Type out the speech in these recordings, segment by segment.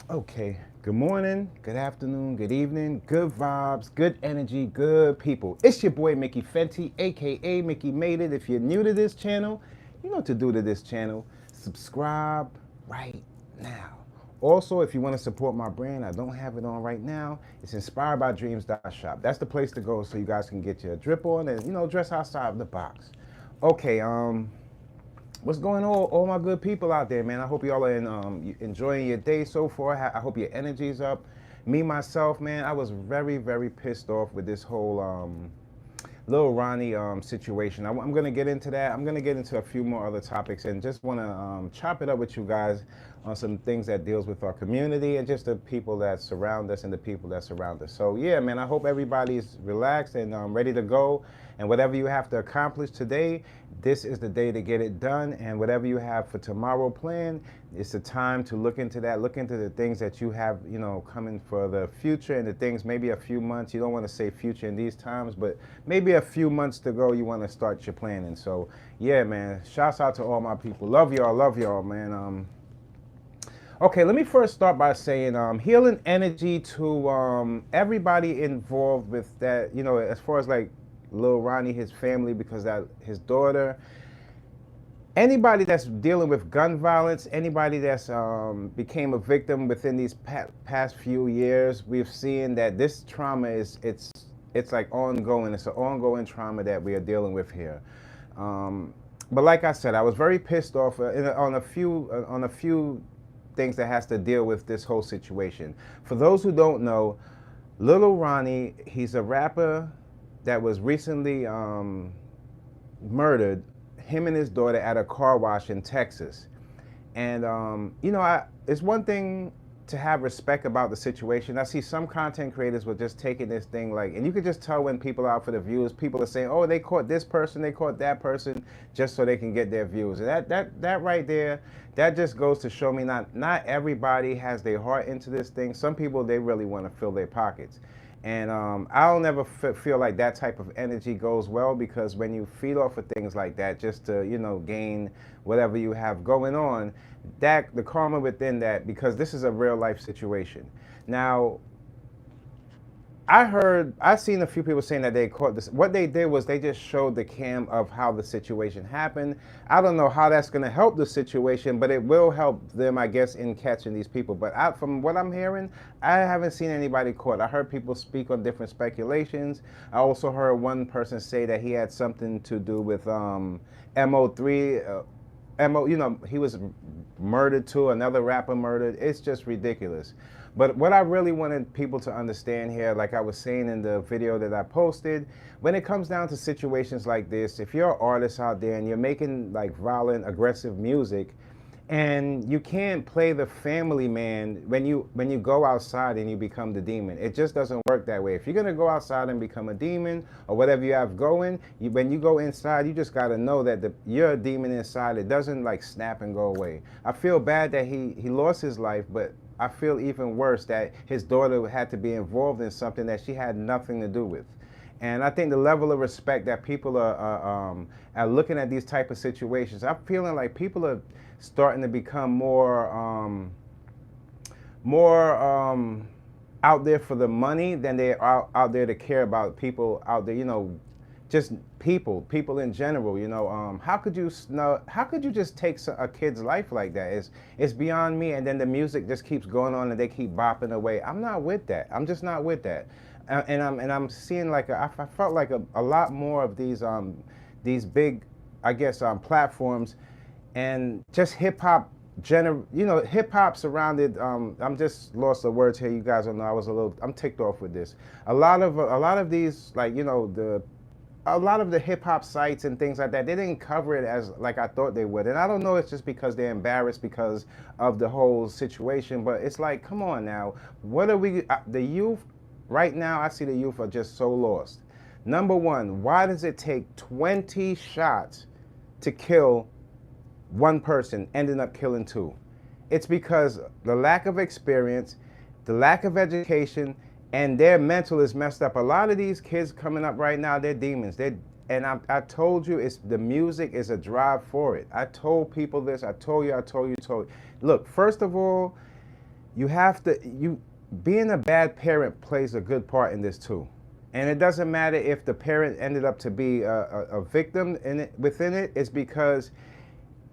Okay, good morning, good afternoon, good evening, good vibes, good energy, good people. It's your boy Mickey Fenty, aka Mickey Made It. If you're new to this channel, you know what to do to this channel. Subscribe right now. Also, if you want to support my brand, I don't have it on right now. It's inspiredbydreams.shop. That's the place to go so you guys can get your drip on and dress outside of the box. Okay, what's going on, all my good people out there, man? I hope y'all are enjoying your day so far. I hope your energy's up. Me, myself, man, I was very, very pissed off with this whole Lil Ronnie situation. I'm going to get into that. I'm going to get into a few more other topics and just want to chop it up with you guys on some things that deals with our community and just the people that surround us and the people that surround us. So yeah, man, I hope everybody's relaxed and ready to go. And whatever you have to accomplish today, this is the day to get it done. And whatever you have for tomorrow planned, it's the time to look into that, look into the things that you have, coming for the future and the things, maybe a few months. You don't want to say future in these times, but maybe a few months to go, you want to start your planning. So yeah, man, shouts out to all my people. Love y'all, man. Okay, let me first start by saying healing energy to everybody involved with that, as far as like Lil Ronnie, his family, because that his daughter, anybody that's dealing with gun violence, anybody that's became a victim within these past few years, we've seen that this trauma it's like ongoing. It's an ongoing trauma that we are dealing with here. But like I said, I was very pissed off on a few things that has to deal with this whole situation. For those who don't know, Lil Ronnie, he's a rapper that was recently murdered, him and his daughter, at a car wash in Texas. And it's one thing to have respect about the situation. I see some content creators were just taking this thing like, and you could just tell when people are out for the views, people are saying, oh, they caught this person, they caught that person, just so they can get their views. And that right there, that just goes to show me not everybody has their heart into this thing. Some people, they really want to fill their pockets. And I'll never feel like that type of energy goes well, because when you feed off of things like that just to, gain whatever you have going on, that the karma within that, because this is a real life situation. Now, I seen a few people saying that they caught this. What they did was they just showed the cam of how the situation happened. I don't know how that's going to help the situation, but it will help them, I guess, in catching these people. But from what I'm hearing, I haven't seen anybody caught. I heard people speak on different speculations. I also heard one person say that he had something to do with MO3. He was murdered too, another rapper murdered. It's just ridiculous. But what I really wanted people to understand here, like I was saying in the video that I posted, when it comes down to situations like this, if you're an artist out there and you're making like violent, aggressive music, and you can't play the family man when you go outside and you become the demon. It just doesn't work that way. If you're gonna go outside and become a demon or whatever you have going, when you go inside, you just gotta know that you're a demon inside. It doesn't like snap and go away. I feel bad that he lost his life, but I feel even worse that his daughter had to be involved in something that she had nothing to do with. And I think the level of respect that people are looking at these type of situations, I'm feeling like people are starting to become more out there for the money than they are out there to care about people out there. Just people in general. How could you just take a kid's life like that? It's beyond me. And then the music just keeps going on and they keep bopping away. I'm not with that. I'm just not with that. And I'm seeing like I felt like a lot more of these big, I guess, platforms, and just hip hop hip hop surrounded. I'm just lost of words here. You guys don't know. I'm ticked off with this. A lot of these, like, a lot of the hip hop sites and things like that, they didn't cover it as like I thought they would. And I don't know, it's just because they're embarrassed because of the whole situation, but it's like, come on now. What are we, the youth, right now, I see the youth are just so lost. Number one, why does it take 20 shots to kill one person, ending up killing two? It's because the lack of experience, the lack of education, and their mental is messed up. A lot of these kids coming up right now, they're demons. I told you, the music is a drive for it. I told people this. I told you. Look, first of all, you have to, being a bad parent plays a good part in this too. And it doesn't matter if the parent ended up to be a victim in it, within it. It's because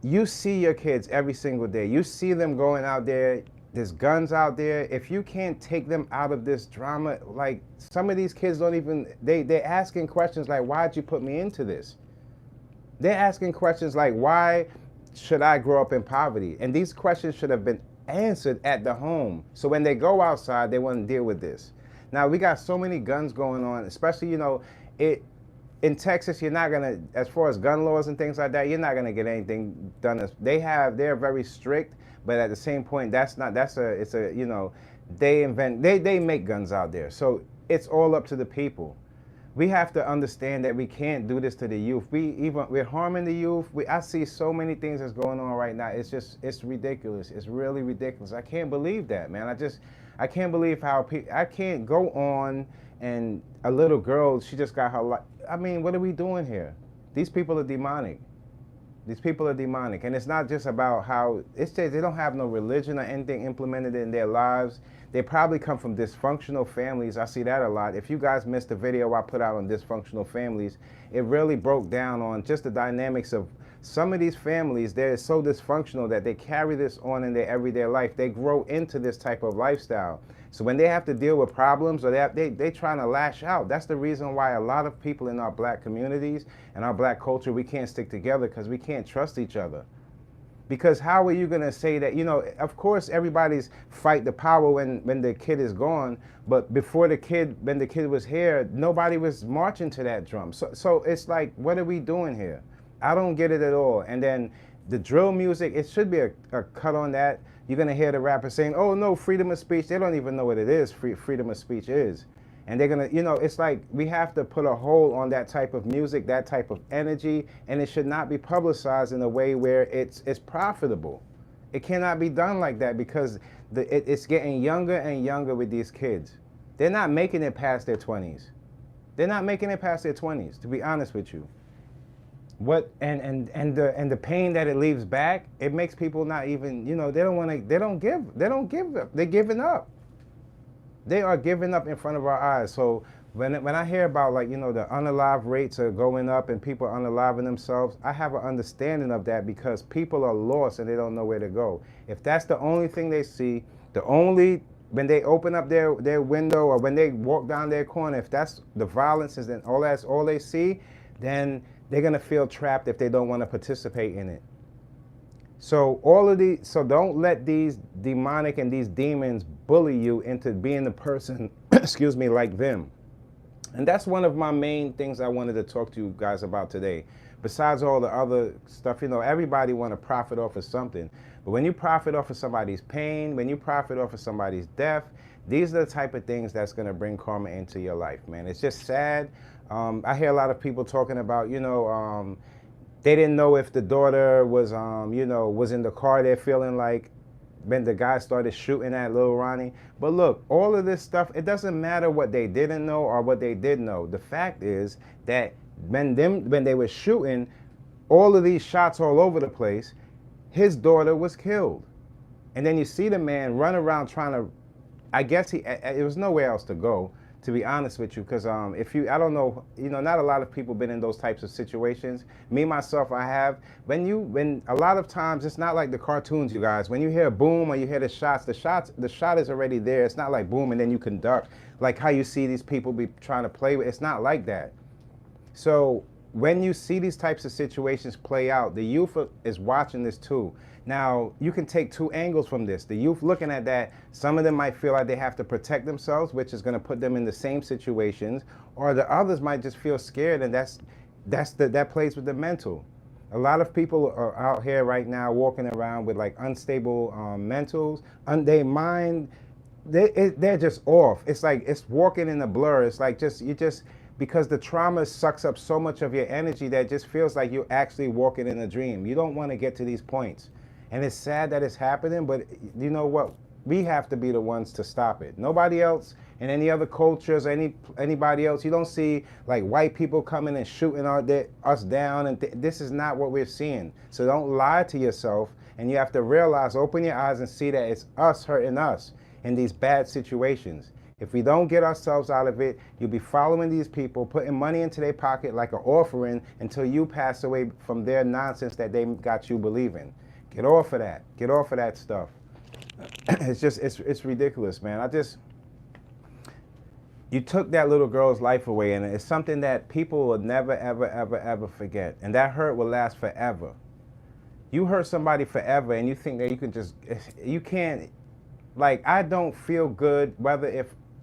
you see your kids every single day. You see them going out there. There's guns out there. If you can't take them out of this drama, like some of these kids don't even, they're asking questions like, why'd you put me into this? They're asking questions like, why should I grow up in poverty? And these questions should have been answered at the home. So when they go outside, they want to deal with this. Now, we got so many guns going on, especially, in Texas, you're not gonna, as far as gun laws and things like that, you're not gonna get anything done. They're very strict, but at the same point, they make guns out there. So it's all up to the people. We have to understand that we can't do this to the youth. We're harming the youth. I see so many things that's going on right now. It's ridiculous. It's really ridiculous. I can't believe that, man. I can't believe how I can't go on and a little girl, she just got her life. I mean, what are we doing here? These people are demonic. These people are demonic. And it's not just about how, it's just they don't have no religion or anything implemented in their lives. They probably come from dysfunctional families. I see that a lot. If you guys missed the video I put out on dysfunctional families, it really broke down on just the dynamics of some of these families. They're so dysfunctional that they carry this on in their everyday life. They grow into this type of lifestyle. So when they have to deal with problems or they're trying to lash out, that's the reason why a lot of people in our black communities and our black culture, we can't stick together because we can't trust each other. Because how are you going to say that, of course everybody's fight the power when the kid is gone, but when the kid was here, nobody was marching to that drum. So it's like, what are we doing here? I don't get it at all. And then the drill music, it should be a cut on that. You're going to hear the rapper saying, oh no, freedom of speech. They don't even know what it is, freedom of speech is. And they're going to, it's like we have to put a hold on that type of music, that type of energy, and it should not be publicized in a way where it's profitable. It cannot be done like that because it's getting younger and younger with these kids. They're not making it past their 20s. They're not making it past their 20s, to be honest with you. The pain that it leaves back, it makes people not even, they're giving up. They are giving up in front of our eyes. So when I hear about the unalive rates are going up and people are unaliving themselves, I have an understanding of that because people are lost and they don't know where to go. If that's the only thing they see, when they open up their window or when they walk down their corner, if that's the violence and that's all they see, then they're gonna feel trapped if they don't want to participate in it. So don't let these demonic and these demons bully you into being the person, excuse me, like them. And that's one of my main things I wanted to talk to you guys about today. Besides all the other stuff, everybody want to profit off of something. But when you profit off of somebody's pain, when you profit off of somebody's death, these are the type of things that's going to bring karma into your life, man. It's just sad. I hear a lot of people talking about, they didn't know if the daughter was, was in the car. They're feeling like when the guy started shooting at Lil Ronnie. But look, all of this stuff, it doesn't matter what they didn't know or what they did know. The fact is that when they were shooting, all of these shots all over the place, his daughter was killed. And then you see the man run around trying to, I guess it was nowhere else to go, to be honest with you, because I don't know, not a lot of people been in those types of situations. Me, myself, I have. When a lot of times, it's not like the cartoons, you guys. When you hear boom or you hear the shot is already there. It's not like boom and then you can duck, like how you see these people be trying to play with. It's not like that. So when you see these types of situations play out, the youth is watching this too. Now, you can take two angles from this. The youth looking at that, some of them might feel like they have to protect themselves, which is going to put them in the same situations, or the others might just feel scared, and that plays with the mental. A lot of people are out here right now walking around with like unstable mentals. Their mind, they're just off. It's like it's walking in a blur. It's like because the trauma sucks up so much of your energy that it just feels like you're actually walking in a dream. You don't want to get to these points. And it's sad that it's happening, but you know what? We have to be the ones to stop it. Nobody else in any other cultures, anybody else, you don't see like white people coming and shooting us down. And this is not what we're seeing. So don't lie to yourself And you have to realize, open your eyes and see that it's us hurting us in these bad situations. If we don't get ourselves out of it, you'll be following these people, putting money into their pocket like an offering until you pass away from their nonsense that they got you believing. Get off of that. Get off of that stuff. It's ridiculous, man. You took that little girl's life away, and it's something that people will never, ever, ever, ever forget. And that hurt will last forever. You hurt somebody forever, and you think that you can't, like, I don't feel good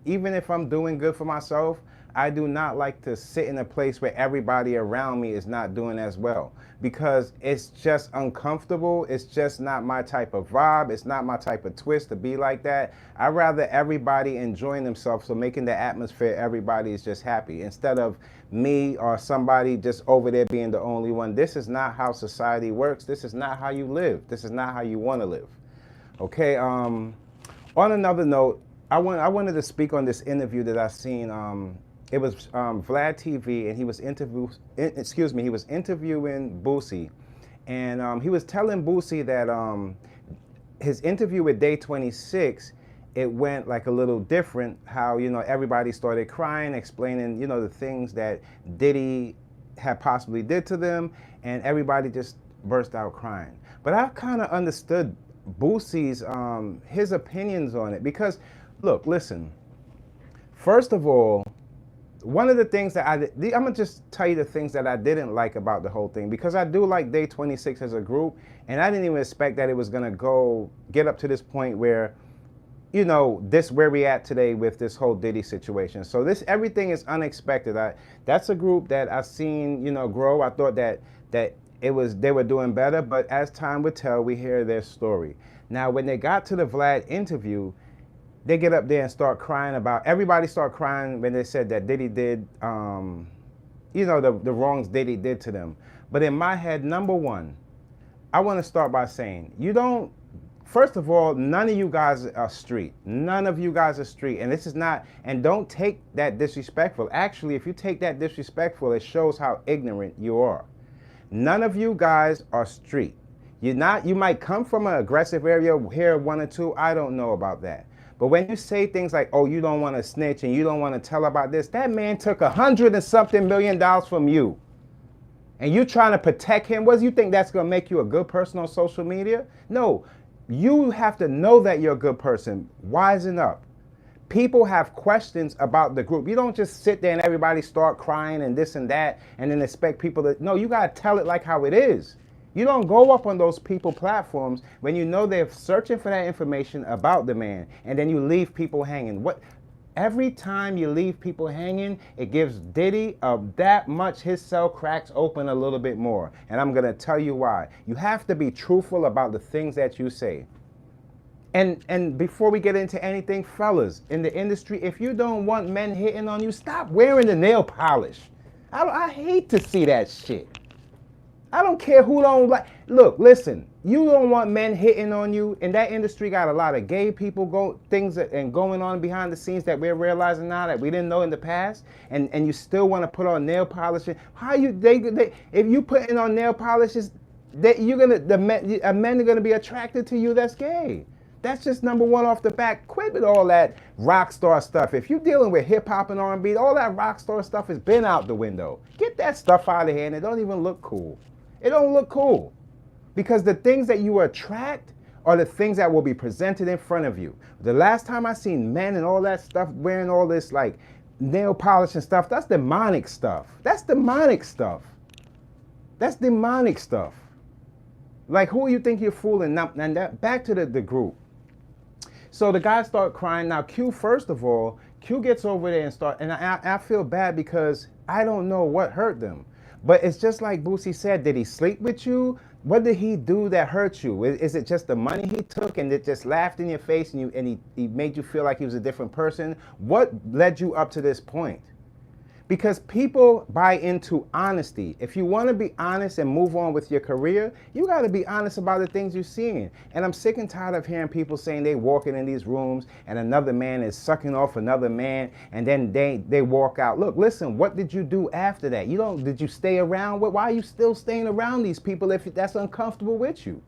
even if I'm doing good for myself, I do not like to sit in a place where everybody around me is not doing as well, because it's just uncomfortable. It's just not my type of vibe. It's not my type of twist to be like that. I'd rather everybody enjoying themselves, so making the atmosphere, everybody is just happy, instead of me or somebody just over there being the only one. This is not how society works. This is not how you live. This is not how you want to live. Okay, on another note, I wanted to speak on this interview that I seen. It was Vlad TV, and he was interviewing Boosie, and he was telling Boosie that his interview with Day 26, it went like a little different. How, you know, everybody started crying, explaining, you know, the things that Diddy had possibly did to them, and everybody just burst out crying. But I kind of understood Boosie's his opinions on it, because look, listen, first of all, one of the things that I'm gonna just tell you the things that I didn't like about the whole thing, because I do like Day 26 as a group, and I didn't even expect that it was gonna get up to this point where, you know, where we at today with this whole Diddy situation. So everything is unexpected. That's a group that I've seen, you know, grow. I thought that they were doing better, but as time would tell, we hear their story. Now, when they got to the Vlad interview, they get up there and start crying everybody start crying when they said that Diddy did, you know, the wrongs Diddy did to them. But in my head, number one, I want to start by saying, first of all, none of you guys are street. None of you guys are street. And don't take that disrespectful. Actually, if you take that disrespectful, it shows how ignorant you are. None of you guys are street. You might come from an aggressive area, here one or two, I don't know about that. But when you say things like, oh, you don't want to snitch and you don't want to tell about this, that man took $100 and something million from you. And you trying to protect him? What do you think that's going to make you a good person on social media? No, you have to know that you're a good person. Wisen up. People have questions about the group. You don't just sit there and everybody start crying and this and that and then expect people to, no, you got to tell it like how it is. You don't go up on those people platforms when you know they're searching for that information about the man, and then you leave people hanging. Every time you leave people hanging, it gives Diddy that much, his cell cracks open a little bit more. And I'm gonna tell you why. You have to be truthful about the things that you say. And before we get into anything, fellas, in the industry, if you don't want men hitting on you, stop wearing the nail polish. I hate to see that shit. I don't care who don't like. Look, listen, you don't want men hitting on you. And that industry got a lot of gay people going on behind the scenes that we're realizing now that we didn't know in the past. And you still want to put on nail polish. If you putting on nail polishes, men are gonna be attracted to you. That's gay. That's just number one off the bat. Quit with all that rock star stuff. If you're dealing with hip hop and R&B, all that rock star stuff has been out the window. Get that stuff out of here, and it don't even look cool. It don't look cool, because the things that you attract are the things that will be presented in front of you. The last time I seen men and all that stuff wearing all this like nail polish and stuff, that's demonic stuff. That's demonic stuff. That's demonic stuff. Like, who you think you're fooling? Now, back to the group. So the guys start crying. Now, Q, first of all, Q gets over there and I feel bad because I don't know what hurt them. But it's just like Boosie said, did he sleep with you? What did he do that hurt you? Is it just the money he took and it just laughed in your face and he made you feel like he was a different person? What led you up to this point? Because people buy into honesty. If you want to be honest and move on with your career, you got to be honest about the things you're seeing. And I'm sick and tired of hearing people saying they walking in these rooms and another man is sucking off another man and then they walk out. Look, listen, what did you do after that? Did you stay around? Why are you still staying around these people if that's uncomfortable with you?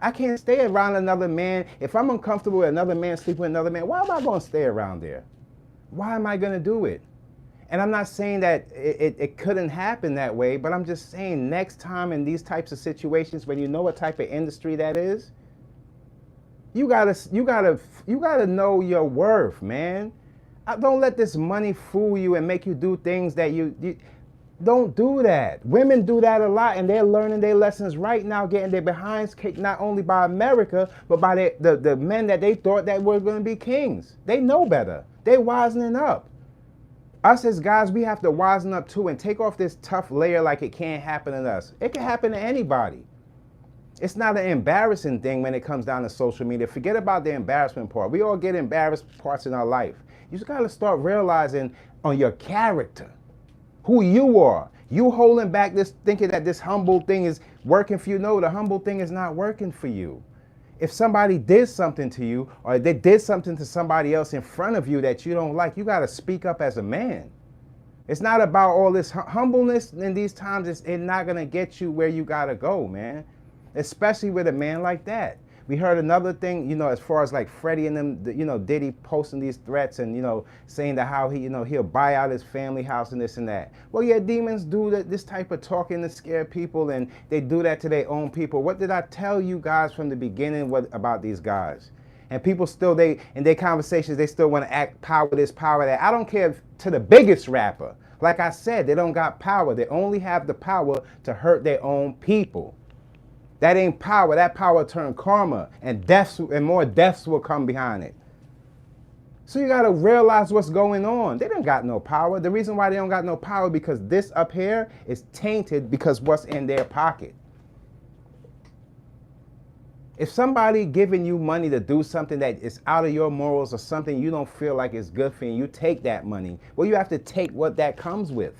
I can't stay around another man. If I'm uncomfortable with another man sleeping with another man, why am I going to stay around there? Why am I going to do it? And I'm not saying that it couldn't happen that way, but I'm just saying next time in these types of situations, when you know what type of industry that is, you gotta know your worth, man. Don't let this money fool you and make you do things that you don't do that. Women do that a lot, and they're learning their lessons right now, getting their behinds kicked not only by America, but by the men that they thought that were going to be kings. They know better. They're wisening up. Us as guys, we have to wisen up too and take off this tough layer like it can't happen to us. It can happen to anybody. It's not an embarrassing thing when it comes down to social media. Forget about the embarrassment part. We all get embarrassed parts in our life. You just got to start realizing on your character, who you are. You holding back this, thinking that this humble thing is working for you. No, the humble thing is not working for you. If somebody did something to you, or they did something to somebody else in front of you that you don't like, you got to speak up as a man. It's not about all this humbleness in these times. It's not going to get you where you got to go, man. Especially with a man like that. We heard another thing, you know, as far as like Freddie and them, you know, Diddy posting these threats and, you know, saying that how he, you know, he'll buy out his family house and this and that. Well, yeah, demons do this type of talking to scare people, and they do that to their own people. What did I tell you guys from the beginning about these guys? And people still, in their conversations, they still want to act power this, power that. I don't care if, to the biggest rapper. Like I said, they don't got power. They only have the power to hurt their own people. That ain't power. That power turned karma, and deaths, and more deaths will come behind it. So you gotta realize what's going on. They don't got no power. The reason why they don't got no power because this up here is tainted because what's in their pocket. If somebody giving you money to do something that is out of your morals or something you don't feel like is good for you, you take that money. Well, you have to take what that comes with.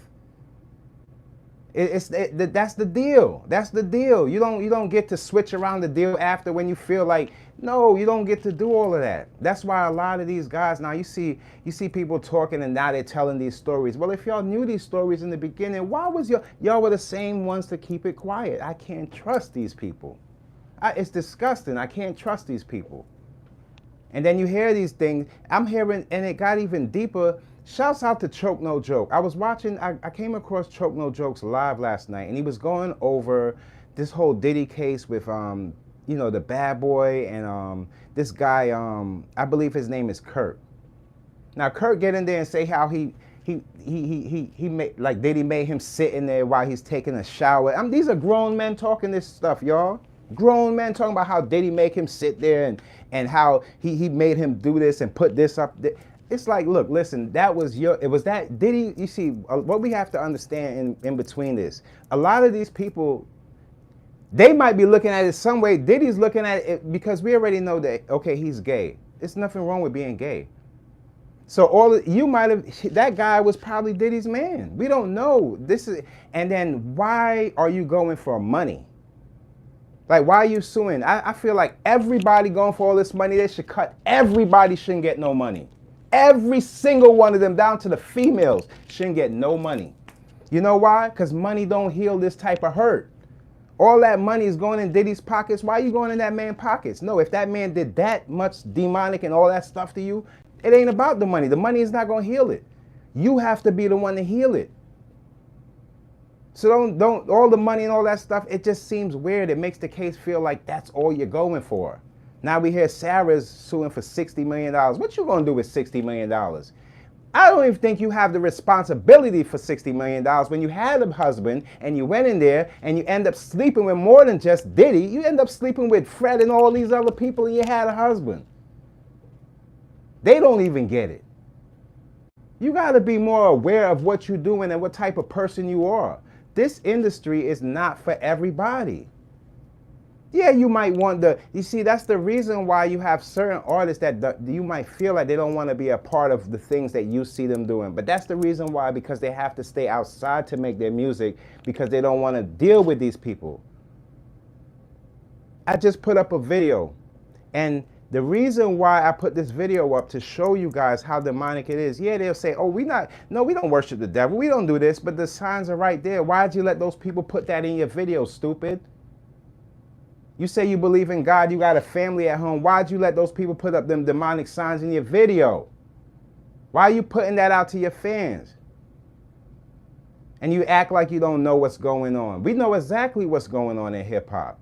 That's the deal. That's the deal. You don't get to switch around the deal after when you feel like, no, you don't get to do all of that. That's why a lot of these guys now, you see people talking and now they're telling these stories. Well, if y'all knew these stories in the beginning, why was y'all were the same ones to keep it quiet? I can't trust these people. It's disgusting. I can't trust these people. And then you hear these things. I'm hearing, and it got even deeper. Shouts out to Choke No Joke. I was watching, I came across Choke No Joke's live last night, and he was going over this whole Diddy case with, you know, the bad boy and this guy, I believe his name is Kirk. Now, Kirk get in there and say how he made, like Diddy made him sit in there while he's taking a shower. These are grown men talking this stuff, y'all. Grown men talking about how Diddy make him sit there and how he made him do this and put this up there. It's like, look, listen, it was that Diddy, you see, what we have to understand in between this, a lot of these people, they might be looking at it some way. Diddy's looking at it because we already know that, okay, he's gay. There's nothing wrong with being gay. So that guy was probably Diddy's man. We don't know. And then why are you going for money? Like, why are you suing? I feel like everybody going for all this money, they should cut. Everybody shouldn't get no money. Every single one of them, down to the females, shouldn't get no money. You know why? Because money don't heal this type of hurt. All that money is going in Diddy's pockets. Why are you going in that man's pockets? No, if that man did that much demonic and all that stuff to you, it ain't about the money. The money is not going to heal it. You have to be the one to heal it. So don't all the money and all that stuff, it just seems weird. It makes the case feel like that's all you're going for. Now we hear Sarah's suing for $60 million. What you gonna do with $60 million? I don't even think you have the responsibility for $60 million when you had a husband and you went in there and you end up sleeping with more than just Diddy. You end up sleeping with Fred and all these other people and you had a husband. They don't even get it. You gotta be more aware of what you're doing and what type of person you are. This industry is not for everybody. Yeah, you might want you see, that's the reason why you have certain artists that you might feel like they don't want to be a part of the things that you see them doing. But that's the reason why, because they have to stay outside to make their music because they don't want to deal with these people. I just put up a video, and the reason why I put this video up to show you guys how demonic it is, yeah, they'll say, oh, we don't worship the devil, we don't do this, but the signs are right there. Why'd you let those people put that in your video, stupid? You say you believe in God, you got a family at home. Why'd you let those people put up them demonic signs in your video? Why are you putting that out to your fans? And you act like you don't know what's going on. We know exactly what's going on in hip hop.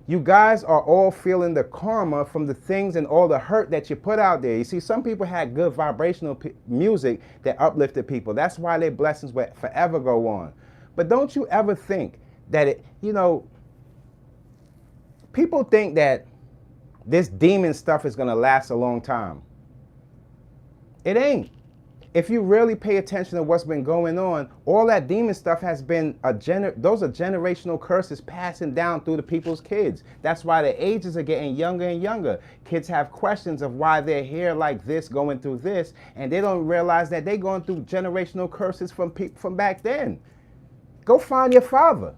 You guys are all feeling the karma from the things and all the hurt that you put out there. You see, some people had good vibrational music that uplifted people. That's why their blessings will forever go on. But don't you ever think that people think that this demon stuff is going to last a long time. It ain't. If you really pay attention to what's been going on, all that demon stuff has been those are generational curses passing down through the people's kids. That's why the ages are getting younger and younger. Kids have questions of why they're here like this, going through this, and they don't realize that they're going through generational curses from back then. Go find your father.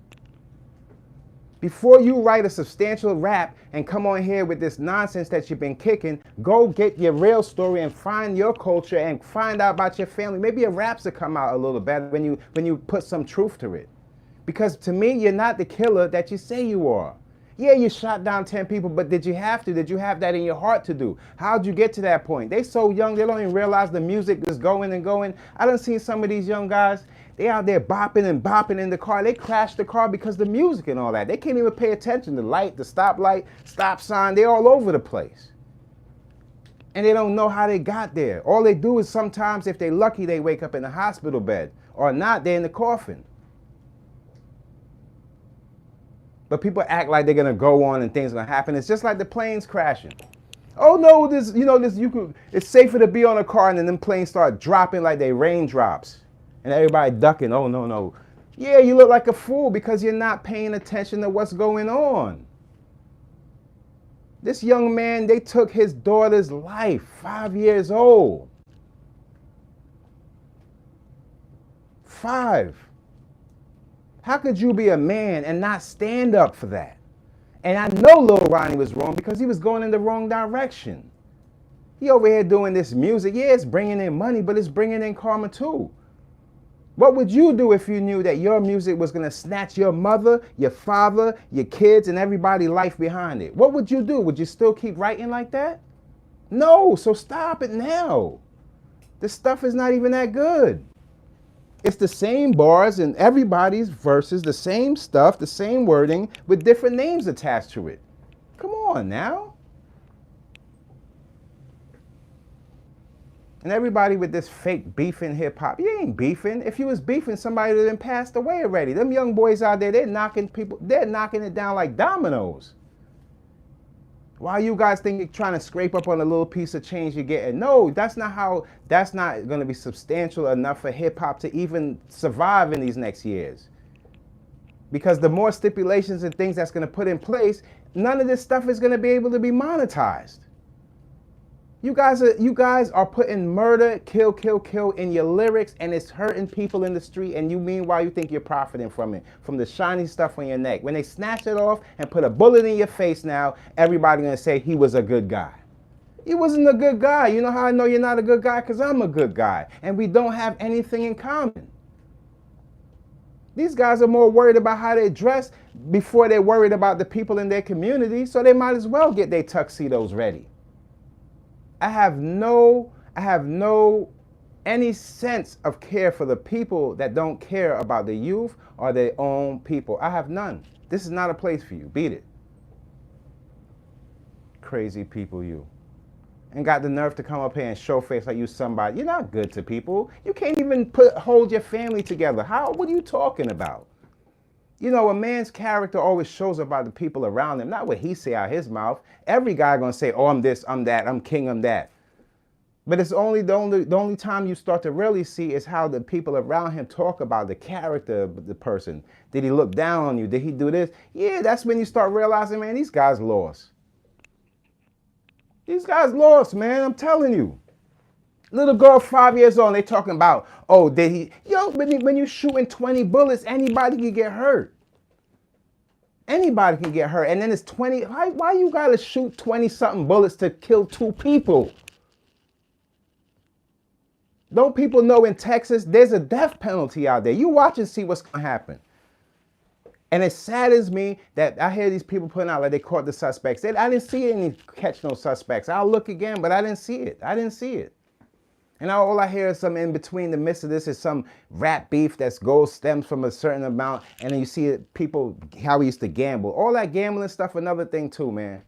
Before you write a substantial rap and come on here with this nonsense that you've been kicking, go get your real story and find your culture and find out about your family. Maybe your raps will come out a little better when you put some truth to it. Because to me, you're not the killer that you say you are. Yeah, you shot down 10 people, but did you have to? Did you have that in your heart to do? How'd you get to that point? They so young, they don't even realize the music is going and going. I done seen some of these young guys, they out there bopping and bopping in the car. They crashed the car because of the music and all that. They can't even pay attention. The light, the stoplight, stop sign, they're all over the place. And they don't know how they got there. All they do is sometimes, if they're lucky, they wake up in a hospital bed. Or not, they're in the coffin. But people act like they're gonna go on and things are gonna happen. It's just like the planes crashing. Oh no, it's safer to be on a car, and then them planes start dropping like they raindrops. And everybody ducking, oh no. Yeah, you look like a fool because you're not paying attention to what's going on. This young man, they took his daughter's life, 5 years old. 5. How could you be a man and not stand up for that? And I know Lil Ronnie was wrong because he was going in the wrong direction. He over here doing this music. Yeah, it's bringing in money, but it's bringing in karma too. What would you do if you knew that your music was going to snatch your mother, your father, your kids, and everybody's life behind it? What would you do? Would you still keep writing like that? No, so stop it now. This stuff is not even that good. It's the same bars in everybody's verses, the same stuff, the same wording, with different names attached to it. Come on now. And everybody with this fake beef in hip hop, you ain't beefing. If you was beefing, somebody would have passed away already. Them young boys out there, they're knocking it down like dominoes. Why you guys think you're trying to scrape up on a little piece of change you're getting? No, that's not going to be substantial enough for hip hop to even survive in these next years. Because the more stipulations and things that's going to put in place, none of this stuff is going to be able to be monetized. You guys are putting murder, kill in your lyrics, and it's hurting people in the street, and you meanwhile you think you're profiting from it, from the shiny stuff on your neck. When they snatch it off and put a bullet in your face now, everybody's gonna say he was a good guy. He wasn't a good guy. You know how I know you're not a good guy? Because I'm a good guy, and we don't have anything in common. These guys are more worried about how they dress before they're worried about the people in their community, so they might as well get their tuxedos ready. I have no any sense of care for the people that don't care about the youth or their own people. I have none. This is not a place for you. Beat it. Crazy people, you. And got the nerve to come up here and show face like you somebody. You're not good to people. You can't even hold your family together. What are you talking about? You know, a man's character always shows about the people around him, not what he say out his mouth. Every guy gonna say, oh, I'm this, I'm that, I'm king, I'm that. But it's the only time you start to really see is how the people around him talk about the character of the person. Did he look down on you? Did he do this? Yeah, that's when you start realizing, man, these guys lost. These guys lost, man, I'm telling you. Little girl, 5 years old, and they talking about, oh, did he? Yo, when you shooting 20 bullets, anybody can get hurt. Anybody can get hurt. And then it's 20, why you gotta shoot 20-something bullets to kill 2 people? Don't people know in Texas, there's a death penalty out there? You watch and see what's gonna happen. And it saddens me that I hear these people putting out like they caught the suspects. I didn't see any catch no suspects. I'll look again, but I didn't see it. I didn't see it. And all I hear is some in between the midst of this is some rap beef that stems from a certain amount. And then you see it, people, how we used to gamble. All that gambling stuff, another thing too, man.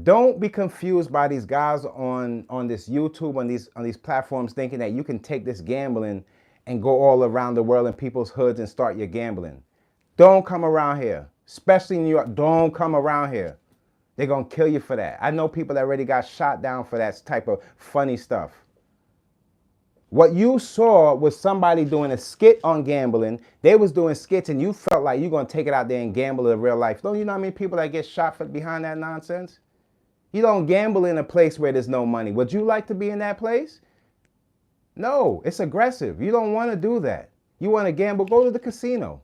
Don't be confused by these guys on this YouTube, on these platforms, thinking that you can take this gambling and go all around the world in people's hoods and start your gambling. Don't come around here, especially in New York. Don't come around here. They're going to kill you for that. I know people that already got shot down for that type of funny stuff. What you saw was somebody doing a skit on gambling. They was doing skits and you felt like you're going to take it out there and gamble in real life. Don't you know how many people that get shot behind that nonsense? You don't gamble in a place where there's no money. Would you like to be in that place? No, it's aggressive. You don't want to do that. You want to gamble, go to the casino.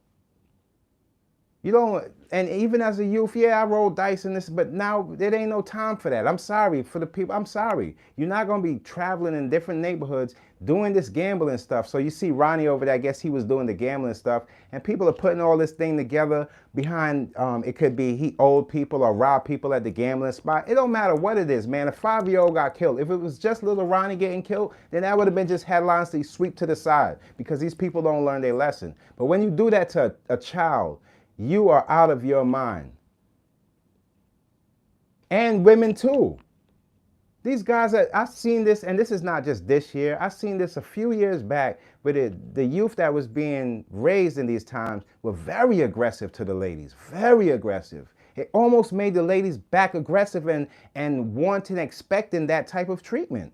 You don't, and even as a youth, yeah, I rolled dice in this, but now there ain't no time for that. I'm sorry for the people. I'm sorry. You're not going to be traveling in different neighborhoods doing this gambling stuff. So you see Ronnie over there, I guess he was doing the gambling stuff, and people are putting all this thing together behind, it could be he old people or rob people at the gambling spot. It don't matter what it is, man. A 5-year-old got killed. If it was just little Ronnie getting killed, then that would have been just headlines to sweep to the side because these people don't learn their lesson. But when you do that to a child, you are out of your mind. And women too. These guys, I've seen this, and this is not just this year. I've seen this a few years back where the youth that was being raised in these times were very aggressive to the ladies. Very aggressive. It almost made the ladies back aggressive and wanting, expecting that type of treatment.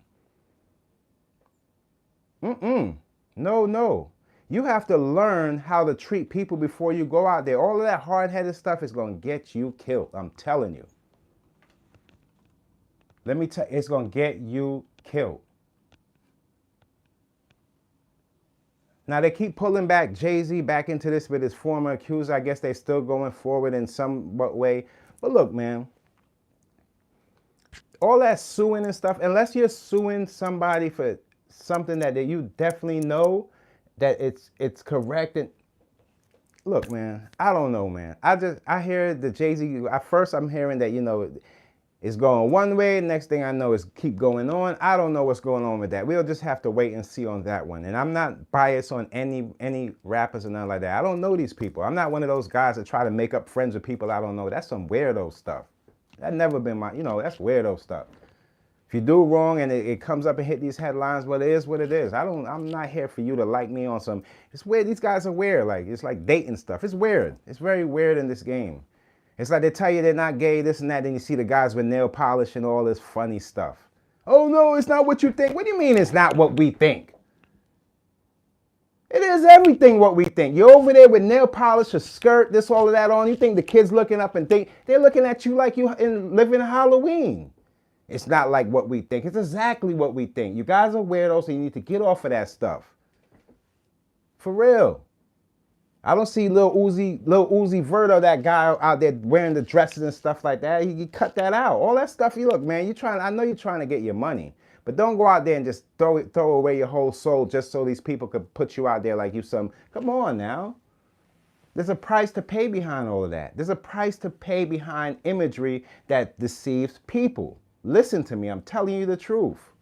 No. You have to learn how to treat people before you go out there. All of that hard-headed stuff is going to get you killed. I'm telling you. Let me tell you, it's going to get you killed. Now, they keep pulling back JayZ back into this with his former accuser. I guess they're still going forward in some way. But look, man, all that suing and stuff, unless you're suing somebody for something that you definitely know that it's correct. And look, man, I don't know, man. I hear the JayZ. At first, I'm hearing that, you know, it's going one way. Next thing I know is keep going on. I don't know what's going on with that. We'll just have to wait and see on that one. And I'm not biased on any rappers or nothing like that. I don't know these people. I'm not one of those guys that try to make up friends with people I don't know. That's some weirdo stuff. That's never been my, you know, that's weirdo stuff. If you do wrong and it comes up and hit these headlines, well, it is what it is. I'm not here for you to like me on some, it's weird. These guys are weird. Like, it's like dating stuff. It's weird. It's very weird in this game. It's like they tell you they're not gay, this and that, then you see the guys with nail polish and all this funny stuff. Oh no, it's not what you think. What do you mean it's not what we think? It is everything what we think. You're over there with nail polish, a skirt, this, all of that on. You think the kids looking up and think, they're looking at you like you living Halloween. It's not like what we think. It's exactly what we think. You guys are weirdos, so you need to get off of that stuff. For real. I don't see Lil Uzi Verto, that guy out there wearing the dresses and stuff like that. He cut that out. All that stuff. You look, man, I know you're trying to get your money, but don't go out there and just throw away your whole soul just so these people could put you out there like you some. Come on now. There's a price to pay behind all of that. There's a price to pay behind imagery that deceives people. Listen to me. I'm telling you the truth.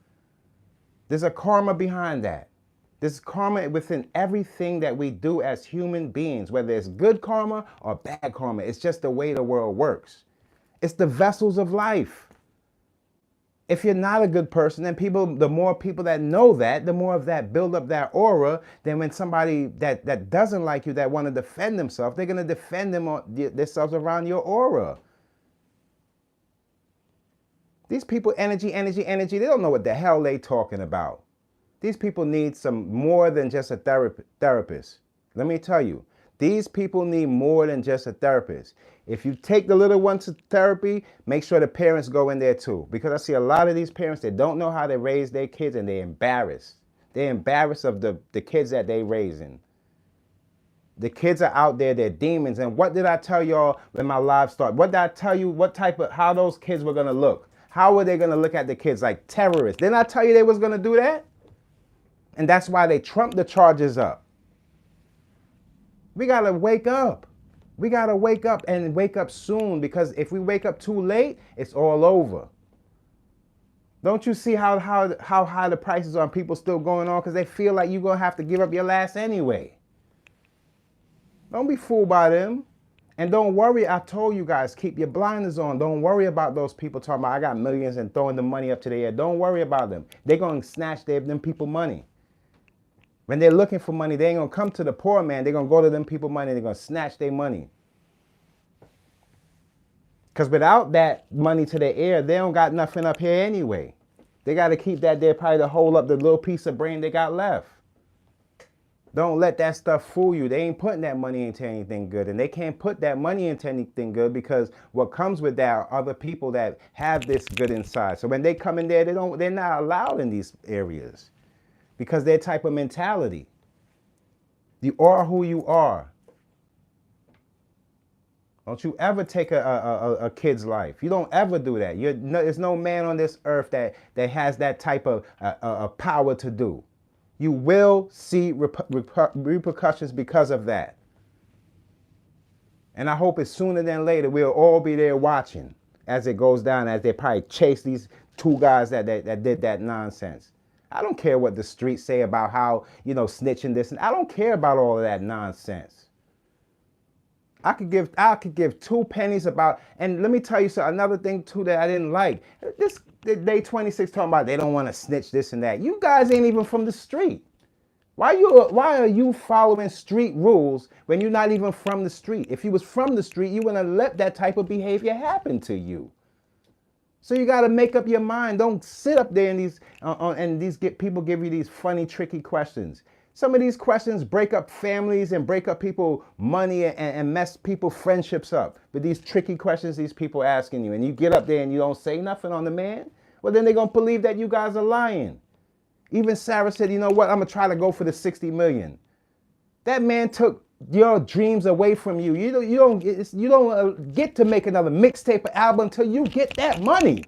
There's a karma behind that. There's karma within everything that we do as human beings, whether it's good karma or bad karma. It's just the way the world works. It's the vessels of life. If you're not a good person, then the more people that know that, the more of that build up that aura. Then when somebody that doesn't like you, that want to defend themselves, they're going to defend themselves around your aura. These people, energy, they don't know what the hell they talking about. These people need some more than just a therapist. Let me tell you, these people need more than just a therapist. If you take the little one to therapy, make sure the parents go in there too. Because I see a lot of these parents that don't know how to raise their kids and they're embarrassed. They're embarrassed of the kids that they raising. The kids are out there, they're demons. And what did I tell y'all when my live started? What did I tell you how those kids were gonna look? How were they gonna look at the kids like terrorists? Didn't I tell you they was gonna do that? And that's why they trumped the charges up. We got to wake up. We got to wake up and wake up soon, because if we wake up too late, it's all over. Don't you see how high the prices are and people still going on because they feel like you're going to have to give up your last anyway. Don't be fooled by them. And don't worry, I told you guys, keep your blinders on. Don't worry about those people talking about I got millions and throwing the money up to the air. Don't worry about them. They're going to snatch them people money. When they're looking for money, they ain't going to come to the poor man. They're going to go to them people money. They're going to snatch their money. Because without that money to the air, they don't got nothing up here anyway. They got to keep that there probably to hold up the little piece of brain they got left. Don't let that stuff fool you. They ain't putting that money into anything good. And they can't put that money into anything good because what comes with that are other people that have this good inside. So when they come in there, they're not allowed in these areas because their type of mentality. You are who you are. Don't you ever take a kid's life. You don't ever do that. There's no man on this earth that has that type of power to do. You will see repercussions because of that. And I hope it's sooner than later we'll all be there watching as it goes down, as they probably chase these two guys that did that nonsense. I don't care what the streets say about how, snitching this. And I don't care about all of that nonsense. I could give 2 pennies about, and let me tell you another thing too that I didn't like. This day 26 talking about they don't want to snitch this and that. You guys ain't even from the street. Why are you following street rules when you're not even from the street? If you was from the street, you wouldn't have let that type of behavior happen to you. So you got to make up your mind. Don't sit up there and people give you these funny, tricky questions. Some of these questions break up families and break up people money and mess people friendships up with these tricky questions these people asking you. And you get up there and you don't say nothing on the man. Well, then they're going to believe that you guys are lying. Even Sarah said, you know what? I'm going to try to go for the 60 million. That man took your dreams away from you. You don't get to make another mixtape or album until you get that money.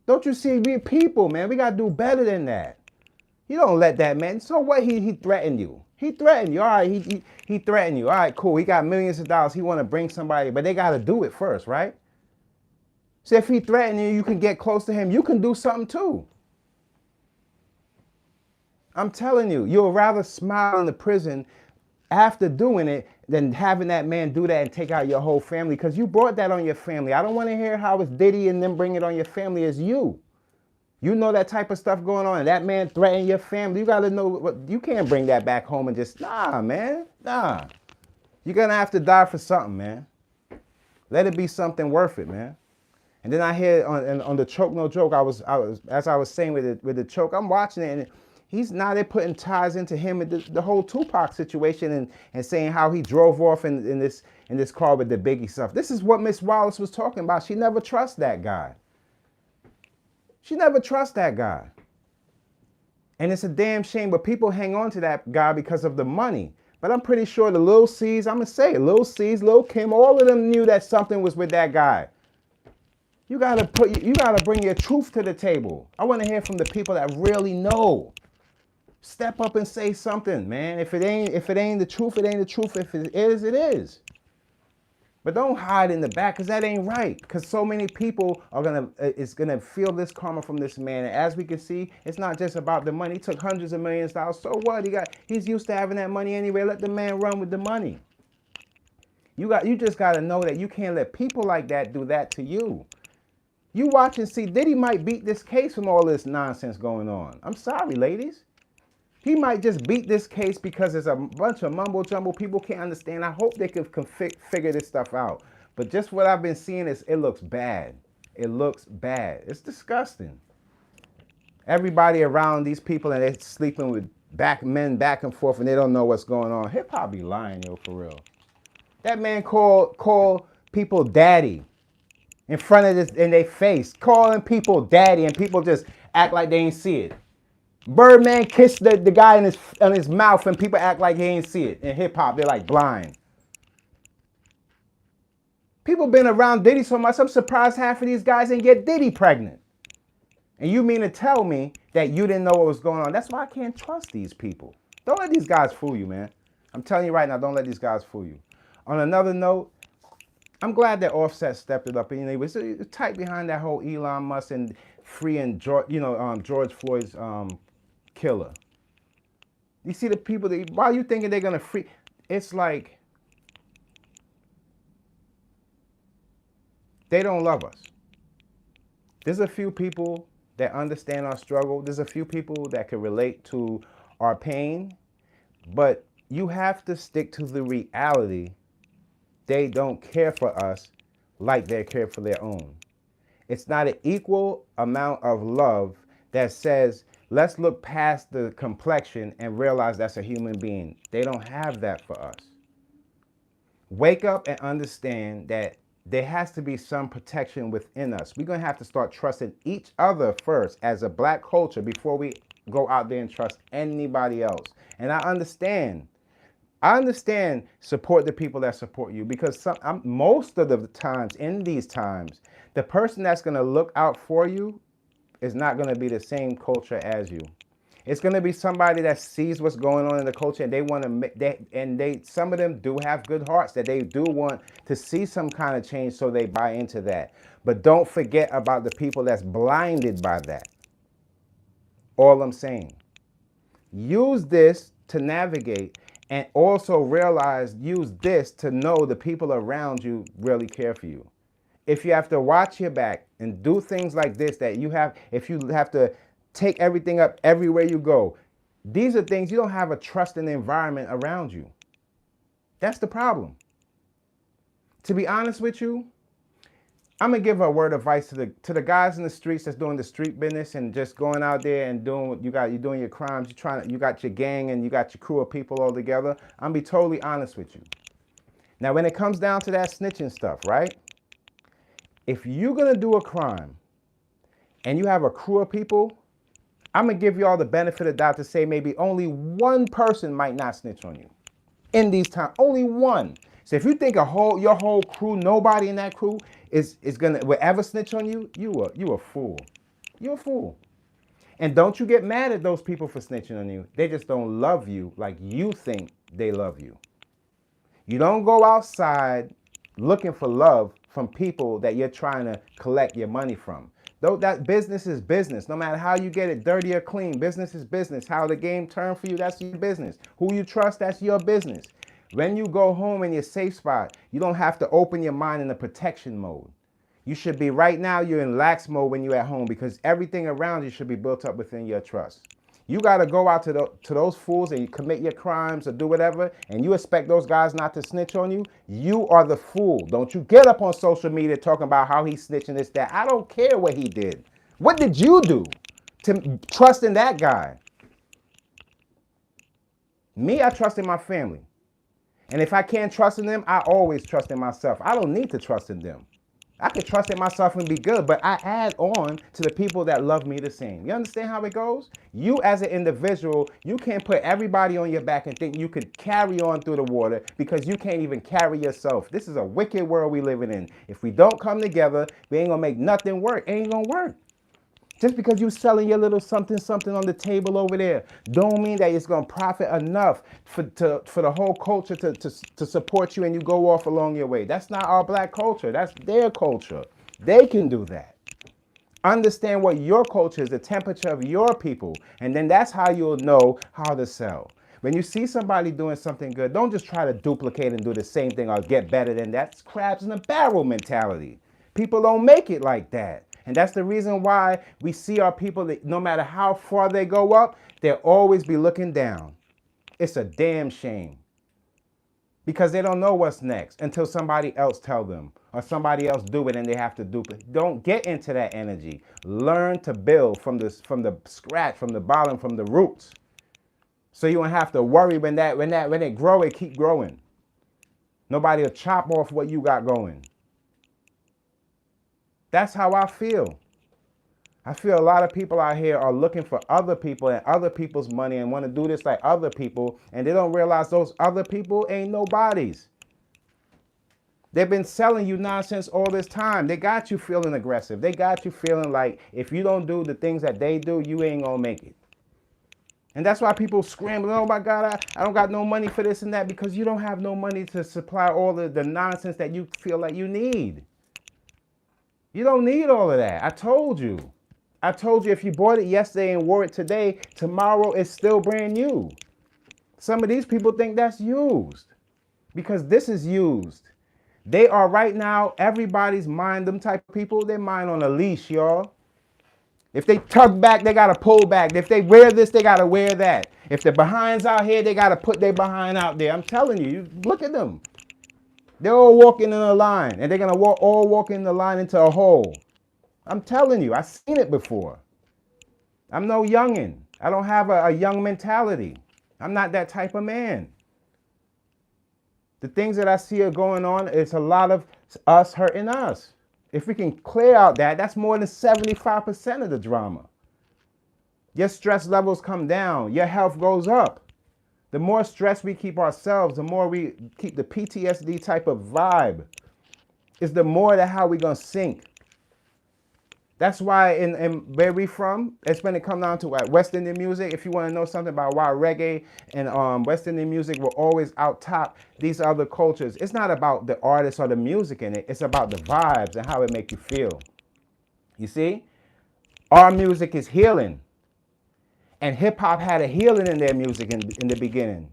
Don't you see, we people, man, we got to do better than that. You don't let that man, so what, he threatened you. He threatened you, all right, he threatened you. All right, cool, he got millions of dollars, he want to bring somebody, but they got to do it first, right? So if he threatened you, you can get close to him, you can do something too. I'm telling you, you'll rather smile in the prison after doing it than having that man do that and take out your whole family, because you brought that on your family. I don't want to hear how it's Diddy and them bring it on your family. It's you. You know that type of stuff going on, and that man threatened your family. You got to know, you can't bring that back home and just, nah, man, nah. You're going to have to die for something, man. Let it be something worth it, man. And then I hear on the Choke No Joke, as I was saying with the Choke, I'm watching it, and they're putting ties into him and the whole Tupac situation and saying how he drove off in this car with the Biggie stuff. This is what Miss Wallace was talking about. She never trusts that guy. She never trusts that guy. And it's a damn shame, but people hang on to that guy because of the money. But I'm pretty sure the Lil C's, I'm going to say it, Lil C's, Lil Kim, all of them knew that something was with that guy. You gotta bring your truth to the table. I want to hear from the people that really know. Step up and say something, man. If it ain't the truth, it ain't the truth. If it is, it is. But don't hide in the back, because that ain't right. Because so many people is gonna feel this karma from this man. And as we can see, it's not just about the money. He took hundreds of millions of dollars. So what? He's used to having that money anyway. Let the man run with the money. You just gotta know that you can't let people like that do that to you. You watch and see, Diddy might beat this case from all this nonsense going on. I'm sorry, ladies. He might just beat this case because there's a bunch of mumbo jumbo people can't understand. I hope they can figure this stuff out. But just what I've been seeing is it looks bad. It looks bad. It's disgusting. Everybody around these people and they're sleeping with men back and forth and they don't know what's going on. Hip hop be lying, yo, for real. That man called people daddy in front of in their face, calling people daddy, and people just act like they ain't see it. Birdman kissed the guy in his mouth and people act like he ain't see it. In hip hop, they're like blind. People been around Diddy so much, I'm surprised half of these guys didn't get Diddy pregnant. And you mean to tell me that you didn't know what was going on? That's why I can't trust these people. Don't let these guys fool you, man. I'm telling you right now, don't let these guys fool you. On another note, I'm glad that Offset stepped it up. And, he was tight behind that whole Elon Musk and freeing George, George Floyd's killer. You see the people that, why are you thinking they're gonna free? It's like they don't love us. There's a few people that understand our struggle. There's a few people that can relate to our pain, but you have to stick to the reality. They don't care for us like they care for their own. It's not an equal amount of love that says, let's look past the complexion and realize that's a human being. They don't have that for us. Wake up and understand that there has to be some protection within us. We're going to have to start trusting each other first as a black culture before we go out there and trust anybody else. And I understand support the people that support you, because most of the times in these times, the person that's going to look out for you is not going to be the same culture as you. It's going to be somebody that sees what's going on in the culture, and they want to, some of them do have good hearts that they do want to see some kind of change, so they buy into that. But don't forget about the people that's blinded by that. All I'm saying, use this to navigate, and also use this to know the people around you really care for you. If you have to watch your back and do things like this, if you have to take everything up everywhere you go, these are things you don't have a trusting environment around you. That's the problem. To be honest with you, I'm gonna give a word of advice to the guys in the streets that's doing the street business and just going out there and doing what you're doing your crimes. You got your gang and you got your crew of people all together. I'm gonna be totally honest with you. Now, when it comes down to that snitching stuff, right? If you're gonna do a crime and you have a crew of people, I'm gonna give you all the benefit of the doubt to say maybe only one person might not snitch on you in these times. Only one. So if you think your whole crew, nobody in that crew will ever snitch on you, you a fool. You're a fool. And don't you get mad at those people for snitching on you. They just don't love you like you think they love you. You don't go outside looking for love from people that you're trying to collect your money from. Though that business is business. No matter how you get it, dirty or clean, business is business. How the game turns for you, that's your business. Who you trust, that's your business. When you go home in your safe spot, you don't have to open your mind in a protection mode. You should be, right now, you're in lax mode when you're at home, because everything around you should be built up within your trust. You got to go out to those fools and you commit your crimes or do whatever, and you expect those guys not to snitch on you. You are the fool. Don't you get up on social media talking about how he's snitching this, that. I don't care what he did. What did you do to trust in that guy? Me, I trust in my family. And if I can't trust in them, I always trust in myself. I don't need to trust in them. I can trust in myself and be good, but I add on to the people that love me the same. You understand how it goes? You as an individual, you can't put everybody on your back and think you could carry on through the water, because you can't even carry yourself. This is a wicked world we living in. If we don't come together, we ain't gonna make nothing work. It ain't gonna work. Just because you're selling your little something on the table over there, don't mean that it's going to profit enough for the whole culture to support you and you go off along your way. That's not our black culture. That's their culture. They can do that. Understand what your culture is, the temperature of your people, and then that's how you'll know how to sell. When you see somebody doing something good, don't just try to duplicate and do the same thing or get better than that. It's crabs in a barrel mentality. People don't make it like that. And that's the reason why we see our people that no matter how far they go up, they'll always be looking down. It's a damn shame. Because they don't know what's next until somebody else tell them or somebody else do it and they have to duplicate. Don't get into that energy. Learn to build from the scratch, from the bottom, from the roots. So you don't have to worry when it grow, it keep growing. Nobody will chop off what you got going. That's how I feel. I feel a lot of people out here are looking for other people and other people's money and want to do this like other people, and they don't realize those other people ain't nobodies. They've been selling you nonsense all this time. They got you feeling aggressive. They got you feeling like if you don't do the things that they do, you ain't gonna make it. And that's why people scrambling, oh my God, I don't got no money for this and that, because you don't have no money to supply all the nonsense that you feel like you need. You don't need all of that. I told you. I told you if you bought it yesterday and wore it today, tomorrow it's still brand new. Some of these people think that's used because this is used. They are right now, everybody's mind, them type of people, their mind on a leash, y'all. If they tug back, they got to pull back. If they wear this, they got to wear that. If their behind's out here, they got to put their behind out there. I'm telling you, look at them. They're all walking in a line, and they're going to all walk in the line into a hole. I'm telling you, I've seen it before. I'm no youngin'. I don't have a young mentality. I'm not that type of man. The things that I see are going on, it's a lot of us hurting us. If we can clear out that's more than 75% of the drama. Your stress levels come down. Your health goes up. The more stress we keep ourselves, the more we keep the PTSD type of vibe, is the more that how we going to sink. That's why in where we from, it's when it comes down to West Indian music. If you want to know something about why reggae and West Indian music will always out top these other cultures, it's not about the artist or the music in it. It's about the vibes and how it make you feel. You see, our music is healing, and hip hop had a healing in their music in the beginning,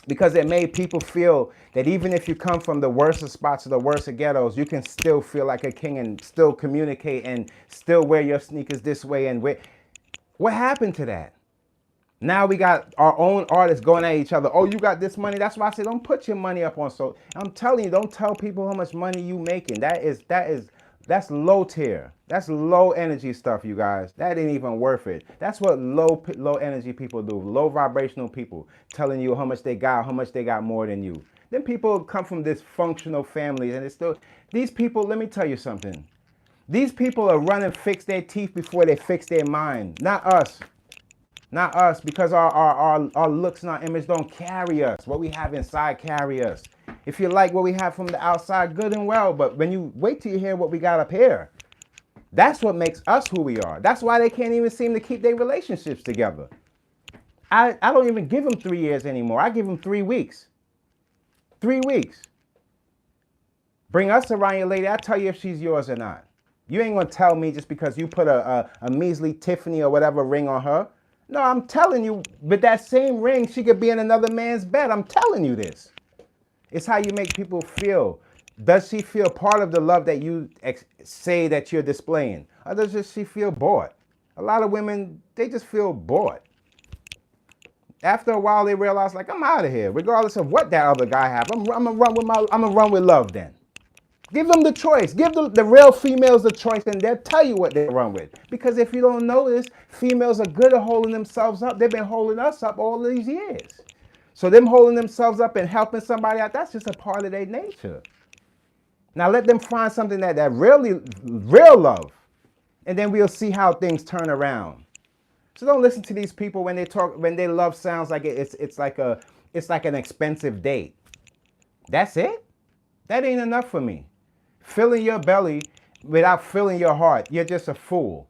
because it made people feel that even if you come from the worst of spots or the worst of ghettos, you can still feel like a king and still communicate and still wear your sneakers this way. And what happened to that? Now we got our own artists going at each other. Oh, you got this money. That's why I say don't put your money up on. So I'm telling you, don't tell people how much money you making. That's low tier. That's low energy stuff, you guys. That ain't even worth it. That's what low energy people do. Low vibrational people telling you how much they got more than you. Then people come from dysfunctional families, and it's still, these people, let me tell you something. These people are running fix their teeth before they fix their mind. Not us. Not us, because our looks and our image don't carry us. What we have inside carry us. If you like what we have from the outside, good and well, but when you wait till you hear what we got up here, that's what makes us who we are. That's why they can't even seem to keep their relationships together. I don't even give them 3 years anymore. I give them 3 weeks. 3 weeks. Bring us around your lady, I'll tell you if she's yours or not. You ain't gonna tell me just because you put a measly Tiffany or whatever ring on her. No, I'm telling you, with that same ring, she could be in another man's bed. I'm telling you this. It's how you make people feel. Does she feel part of the love that you say that you're displaying? Or does she feel bored? A lot of women, they just feel bored. After a while, they realize, like, I'm out of here. Regardless of what that other guy have, I'm gonna run with love then. Give them the choice. Give the real females the choice, and they'll tell you what they run with. Because if you don't notice, females are good at holding themselves up. They've been holding us up all these years. So them holding themselves up and helping somebody out, that's just a part of their nature. Now let them find something that really, real love, and then we'll see how things turn around. So don't listen to these people when they talk, when their love sounds like it's like an expensive date. That's it? That ain't enough for me. Filling your belly without filling your heart, you're just a fool.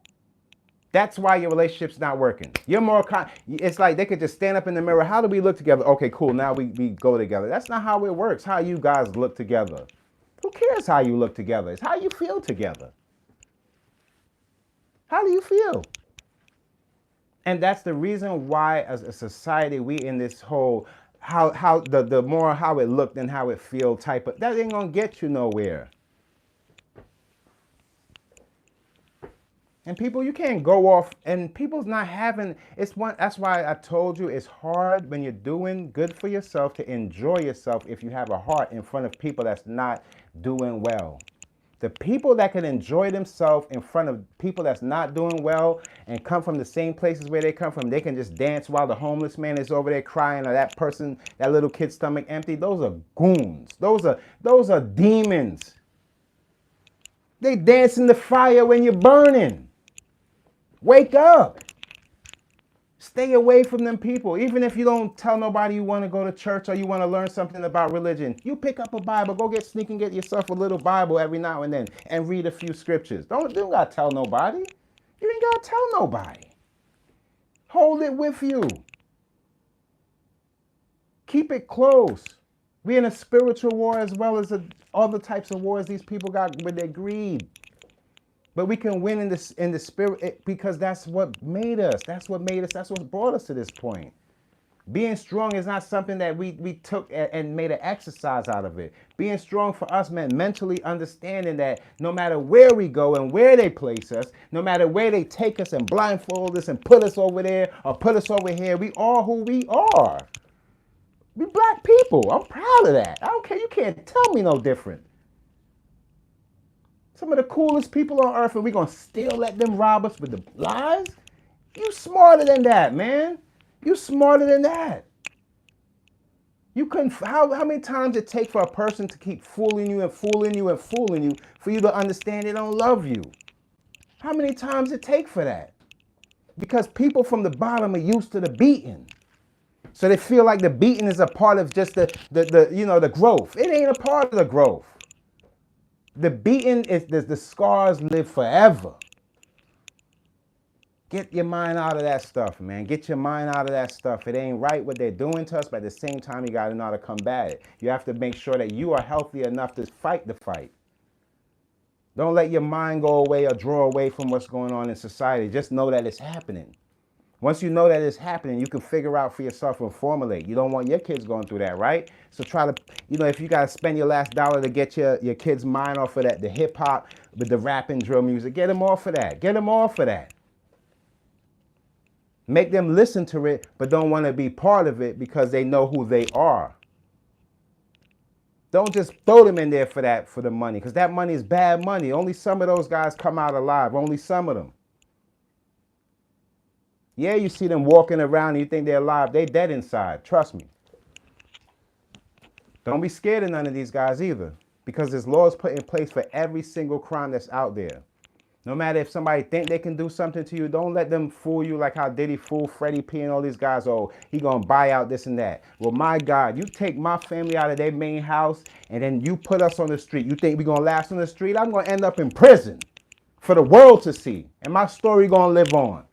That's why your relationship's not working. You're more, it's like they could just stand up in the mirror. How do we look together? Okay, cool, now we go together. That's not how it works, how you guys look together. Who cares how you look together? It's how you feel together. How do you feel? And that's the reason why, as a society, we in this whole, the more how it looked and how it feel type of, that ain't gonna get you nowhere. And people, you can't go off, and people's not having, that's why I told you it's hard when you're doing good for yourself to enjoy yourself if you have a heart in front of people that's not doing well. The people that can enjoy themselves in front of people that's not doing well and come from the same places where they come from, they can just dance while the homeless man is over there crying, or that person, that little kid's stomach empty. Those are goons. Those are demons. They dance in the fire when you're burning. Wake up. Stay away from them people. Even if you don't tell nobody you want to go to church or you want to learn something about religion, you pick up a Bible. Go sneak and get yourself a little Bible every now and then and read a few scriptures. You don't got to tell nobody. You ain't got to tell nobody. Hold it with you. Keep it close. We're in a spiritual war as well as other types of wars these people got with their greed. But we can win in the spirit because that's what made us. That's what made us. That's what brought us to this point. Being strong is not something that we took and made an exercise out of it. Being strong for us meant mentally understanding that no matter where we go and where they place us, no matter where they take us and blindfold us and put us over there or put us over here, we are who we are. We black people. I'm proud of that. I don't care. You can't tell me no different. Some of the coolest people on earth, and we gonna still let them rob us with the lies? You smarter than that, man. You smarter than that. You couldn't. How many times it take for a person to keep fooling you and fooling you and fooling you for you to understand they don't love you? How many times it take for that? Because people from the bottom are used to the beating. So they feel like the beating is a part of just the growth. It ain't a part of the growth. The beating is the scars live forever. Get your mind out of that stuff, man. Get your mind out of that stuff. It ain't right what they're doing to us, but at the same time, you got to know how to combat it. You have to make sure that you are healthy enough to fight the fight. Don't let your mind go away or draw away from what's going on in society. Just know that it's happening. Once you know that it's happening, you can figure out for yourself and formulate. You don't want your kids going through that, right? So try to, if you got to spend your last dollar to get your kids' mind off of that, the hip hop, with the rap and drill music, get them off of that. Get them off of that. Make them listen to it, but don't want to be part of it because they know who they are. Don't just throw them in there for the money, because that money is bad money. Only some of those guys come out alive. Only some of them. Yeah, you see them walking around and you think they're alive. They dead inside. Trust me. Don't be scared of none of these guys either, because there's laws put in place for every single crime that's out there. No matter if somebody think they can do something to you, don't let them fool you like how Diddy fooled Freddie P and all these guys. Oh, he gonna buy out this and that. Well, my God, you take my family out of their main house and then you put us on the street. You think we gonna last on the street? I'm gonna end up in prison for the world to see, and my story gonna live on.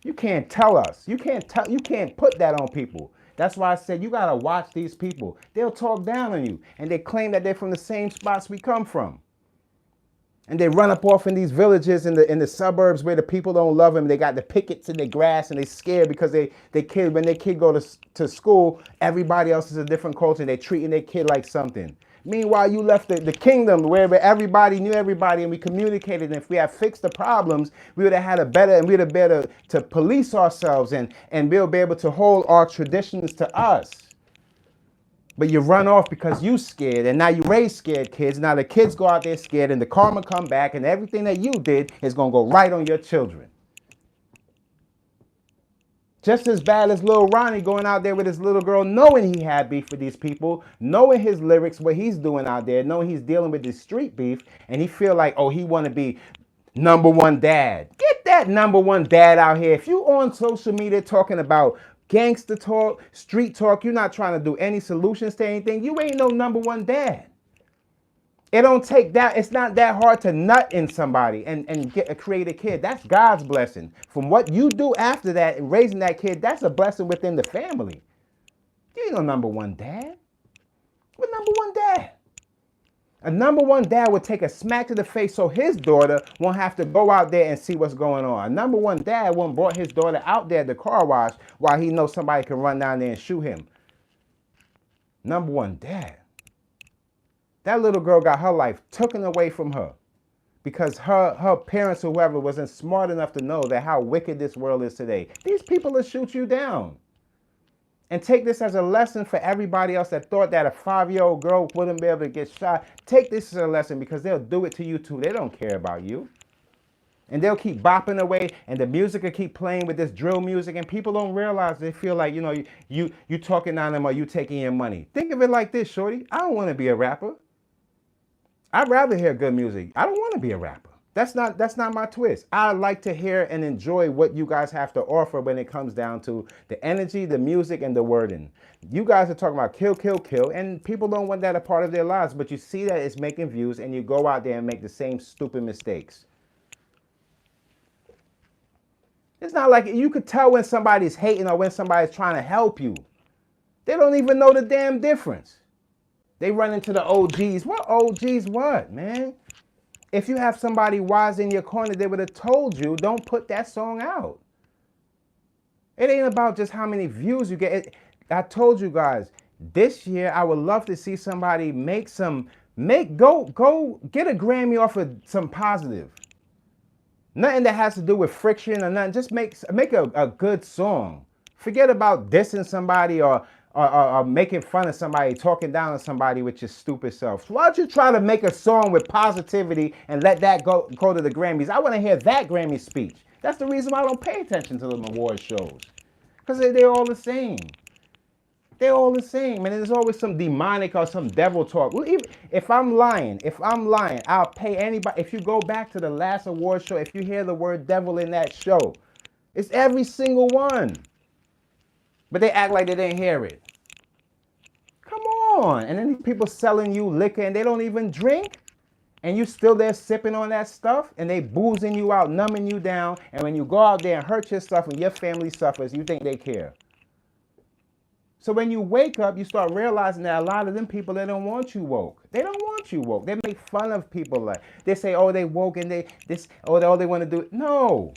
You can't tell us. You can't put that on people. That's why I said you gotta watch these people. They'll talk down on you, and they claim that they're from the same spots we come from. And they run up off in these villages in the suburbs where the people don't love them. They got the pickets in their grass and they scared because when their kid go to school, everybody else is a different culture and they're treating their kid like something. Meanwhile, you left the kingdom where everybody knew everybody and we communicated. And if we had fixed the problems, we would have had we'd have better to police ourselves and we'll be able to hold our traditions to us. But you run off because you scared, and now you raise scared kids. Now the kids go out there scared, and the karma come back, and everything that you did is going to go right on your children. Just as bad as Lil Ronnie going out there with his little girl, knowing he had beef with these people, knowing his lyrics, what he's doing out there, knowing he's dealing with this street beef, and he feel like, oh, he want to be number one dad. Get that number one dad out here. If you on social media talking about gangster talk, street talk, you're not trying to do any solutions to anything, you ain't no number one dad. It don't take that. It's not that hard to nut in somebody and create a kid. That's God's blessing. From what you do after that and raising that kid, that's a blessing within the family. You ain't no number one dad. What number one dad? A number one dad would take a smack to the face so his daughter won't have to go out there and see what's going on. A number one dad wouldn't brought his daughter out there at the car wash while he knows somebody can run down there and shoot him. Number one dad. That little girl got her life taken away from her because her parents or whoever wasn't smart enough to know that how wicked this world is today. These people will shoot you down. And take this as a lesson for everybody else that thought that a 5-year-old girl wouldn't be able to get shot. Take this as a lesson because they'll do it to you too. They don't care about you. And they'll keep bopping away and the music will keep playing with this drill music and people don't realize, they feel like, you talking on them or you taking your money. Think of it like this, shorty. I don't want to be a rapper. I'd rather hear good music. I don't want to be a rapper. That's not my twist. I like to hear and enjoy what you guys have to offer when it comes down to the energy, the music, and the wording. You guys are talking about kill, kill, kill, and people don't want that a part of their lives, but you see that it's making views, and you go out there and make the same stupid mistakes. It's not like you could tell when somebody's hating or when somebody's trying to help you. They don't even know the damn difference. They run into the OGs. What OGs what, man? If you have somebody wise in your corner, they would have told you, don't put that song out. It ain't about just how many views you get. I told you guys, this year I would love to see somebody go get a Grammy off of some positive. Nothing that has to do with friction or nothing. Just make a good song. Forget about dissing somebody or making fun of somebody, talking down on somebody with your stupid self. So why don't you try to make a song with positivity and let that go to the Grammys? I want to hear that Grammy speech. That's the reason why I don't pay attention to them award shows. Because they're all the same. They're all the same. And there's always some demonic or some devil talk. Well, even if I'm lying, I'll pay anybody. If you go back to the last award show, if you hear the word devil in that show, it's every single one. But they act like they didn't hear it. Come on. And then these people selling you liquor and they don't even drink. And you still there sipping on that stuff. And they boozing you out, numbing you down. And when you go out there and hurt yourself and your family suffers, you think they care. So when you wake up, you start realizing that a lot of them people, they don't want you woke. They don't want you woke. They make fun of people. Like they say, oh, they woke and all they want to do. No.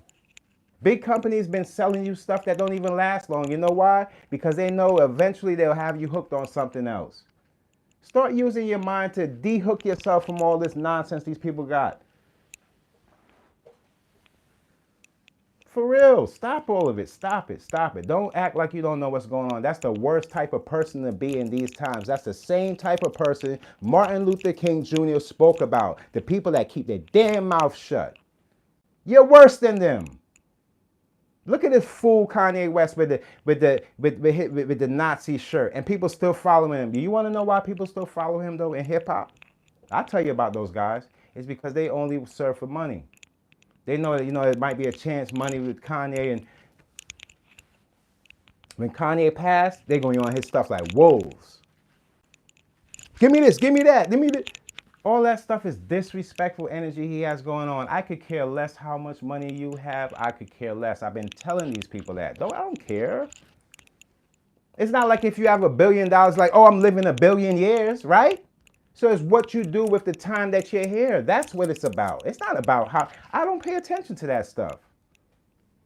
Big companies been selling you stuff that don't even last long. You know why? Because they know eventually they'll have you hooked on something else. Start using your mind to de-hook yourself from all this nonsense these people got. For real, stop all of it. Stop it. Stop it. Don't act like you don't know what's going on. That's the worst type of person to be in these times. That's the same type of person Martin Luther King Jr. spoke about. The people that keep their damn mouth shut. You're worse than them. Look at this fool Kanye West with the Nazi shirt, and people still following him. Do you want to know why people still follow him though in hip hop? I'll tell you about those guys. It's because they only serve for money. They know that, it might be a chance money with Kanye, and when Kanye passed, they're going to be on his stuff like wolves. Give me this, give me that, give me this. All that stuff is disrespectful energy he has going on. I could care less how much money you have. I could care less. I've been telling these people that. I don't care. It's not like if you have $1 billion, like, oh, I'm living 1 billion years, right? So it's what you do with the time that you're here. That's what it's about. It's not about how. I don't pay attention to that stuff.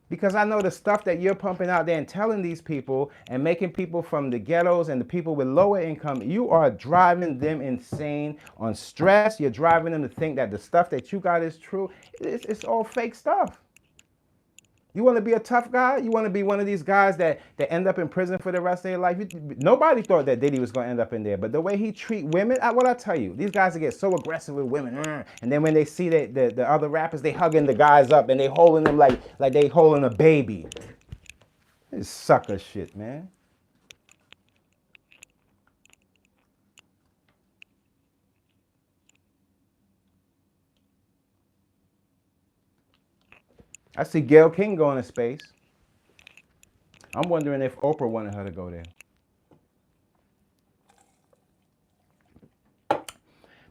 Because I know the stuff that you're pumping out there and telling these people and making people from the ghettos and the people with lower income, you are driving them insane on stress. You're driving them to think that the stuff that you got is true. It's all fake stuff. You want to be a tough guy? You want to be one of these guys that end up in prison for the rest of their life? Nobody thought that Diddy was going to end up in there. But the way he treat women, what I tell you, these guys get so aggressive with women. And then when they see the other rappers, they hugging the guys up and they holding them like they holding a baby. This sucker shit, man. I see Gayle King going to space. I'm wondering if Oprah wanted her to go there.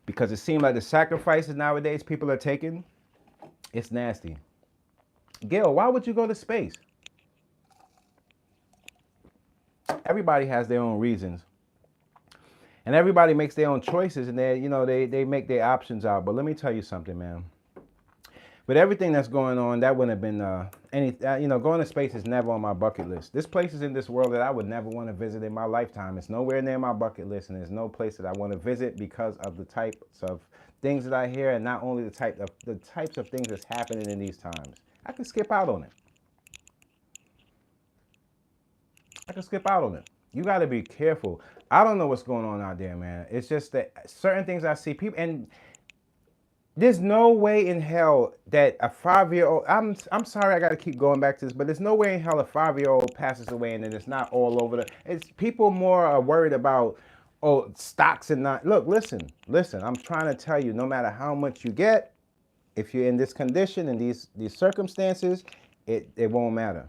Because it seems like the sacrifices nowadays people are taking, it's nasty. Gayle, why would you go to space? Everybody has their own reasons. And everybody makes their own choices and they make their options out. But let me tell you something, man. With everything that's going on, that wouldn't have been going to space is never on my bucket list. There's places in this world that I would never want to visit in my lifetime. It's nowhere near my bucket list, and there's no place that I want to visit because of the types of things that I hear, and not only the types of things that's happening in these times. I can skip out on it. You got to be careful. I don't know what's going on out there, man. It's just that certain things I see people and. There's no way in hell that a 5-year-old, I'm sorry I got to keep going back to this, but there's no way in hell a 5-year-old passes away and then it's not all over it's people more are worried about, stocks and not, look, listen, I'm trying to tell you, no matter how much you get, if you're in this condition and these circumstances, it won't matter.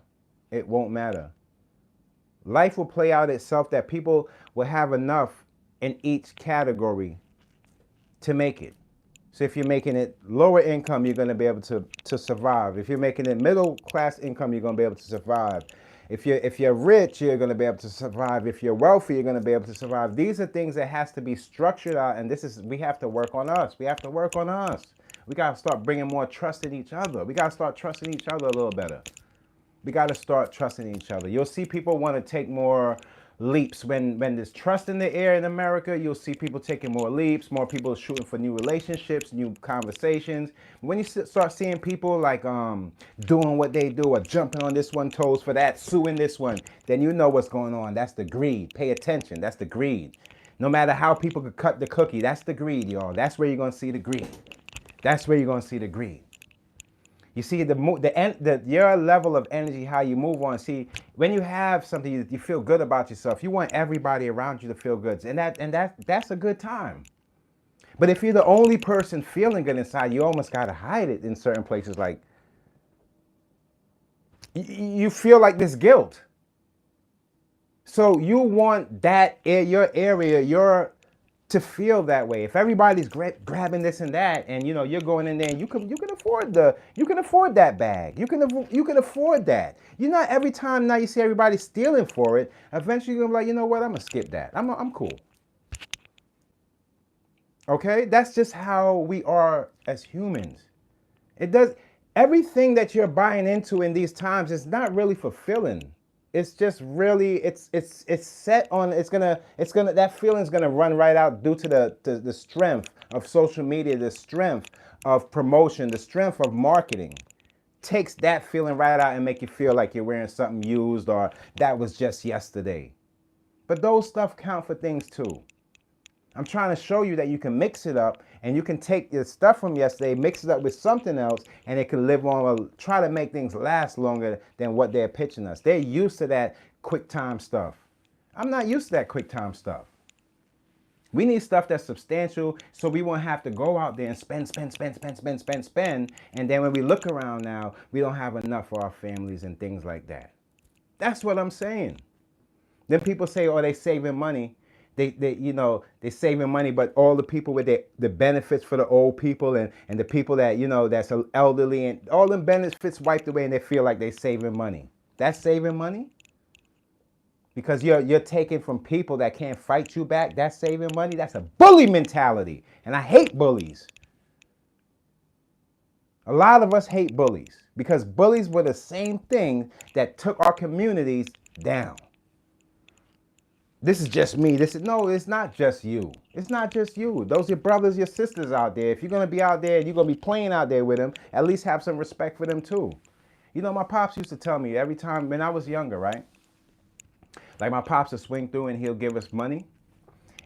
It won't matter. Life will play out itself that people will have enough in each category to make it. So if you're making it lower income, you're going to be able to survive. If you're making it middle class income, you're going to be able to survive. If you're rich, you're gonna be able to survive. If you're wealthy, you're gonna be able to survive. These are things that has to be structured out, and we have to work on us. We have to work on us. We gotta start bringing more trust in each other. We gotta start trusting each other a little better. We got to start trusting each other. You'll see people want to take more leaps when there's trust in the air in America. You'll see people taking more leaps, more people shooting for new relationships, new conversations. When you start seeing people like doing what they do or jumping on this one toes for that, suing this one, then you know what's going on. That's the greed. Pay attention. That's the greed. No matter how people could cut the cookie, that's the greed, y'all. That's where you're gonna see the greed. That's where you're gonna see the greed. You see your level of energy, how you move on. See, when you have something, you feel good about yourself. You want everybody around you to feel good, and that's a good time. But if you're the only person feeling good inside, you almost gotta hide it in certain places. Like you feel like this guilt, so you want your area, to feel that way. If everybody's grabbing this and that, and you're going in there, and you can afford that bag. You can afford that. Not every time now you see everybody stealing for it. Eventually you're gonna be like, you know what? I'm gonna skip that. I'm cool. Okay, that's just how we are as humans. Everything that you're buying into in these times is not really fulfilling. It's just really it's set on that feeling's gonna run right out due to the strength of social media, the strength of promotion, the strength of marketing. Takes that feeling right out and make you feel like you're wearing something used or that was just yesterday. But those stuff count for things too. I'm trying to show you that you can mix it up and you can take the stuff from yesterday, mix it up with something else, and it can live on or try to make things last longer than what they're pitching us. They're used to that quick time stuff. I'm not used to that quick time stuff. We need stuff that's substantial so we won't have to go out there and spend. And then when we look around now, we don't have enough for our families and things like that. That's what I'm saying. Then people say, oh, they saving money. They saving money, but all the people with the benefits for the old people and the people that, that's elderly and all them benefits wiped away and they feel like they saving money. That's saving money? Because you're taking from people that can't fight you back. That's saving money? That's a bully mentality. And I hate bullies. A lot of us hate bullies because bullies were the same thing that took our communities down. This is just me. No, it's not just you. It's not just you. Those are your brothers, your sisters out there. If you're going to be out there and you're going to be playing out there with them, at least have some respect for them too. My pops used to tell me every time when I was younger, right? Like my pops would swing through and he'll give us money.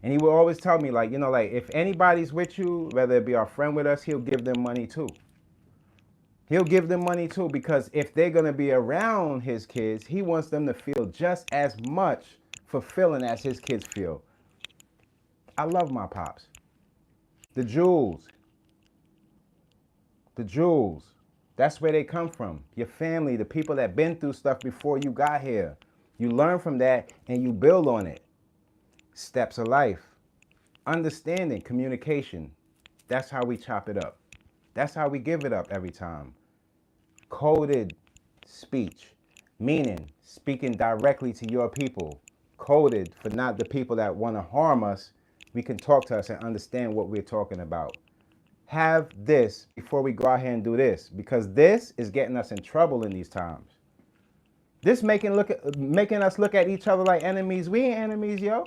And he would always tell me like, if anybody's with you, whether it be our friend with us, he'll give them money too. He'll give them money too because if they're going to be around his kids, he wants them to feel just as much fulfilling as his kids feel. I love my pops. The jewels. That's where they come from. Your family, the people that been through stuff before you got here. You learn from that and you build on it. Steps of life. Understanding, communication. That's how we chop it up. That's how we give it up every time. Coded speech. Meaning, speaking directly to your people. Coded for not the people that want to harm us. We can talk to us and understand what we're talking about. Have this before we go out here and do this, because this is getting us in trouble in these times. This making us look at each other like enemies. We ain't enemies, yo.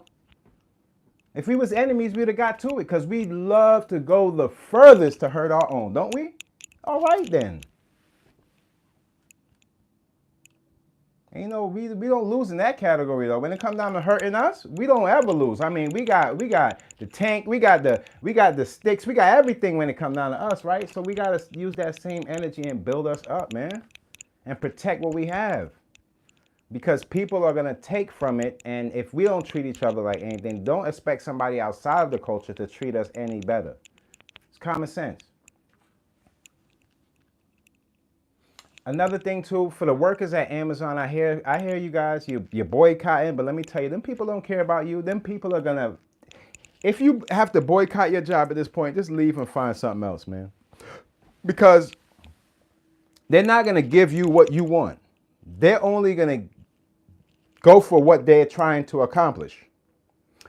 If we was enemies, we'd have got to it, because we love to go the furthest to hurt our own, don't we? All right then. And we don't lose in that category though. When it comes down to hurting us, we don't ever lose. I mean, we got the tank, we got the sticks, we got everything when it comes down to us, right? So we gotta use that same energy and build us up, man, and protect what we have. Because people are gonna take from it, and if we don't treat each other like anything, don't expect somebody outside of the culture to treat us any better. It's common sense. Another thing too, for the workers at Amazon, I hear you guys, you're boycotting, but let me tell you, them people don't care about you. Them people are gonna, if you have to boycott your job at this point, just leave and find something else, man. Because they're not gonna give you what you want. They're only gonna go for what they're trying to accomplish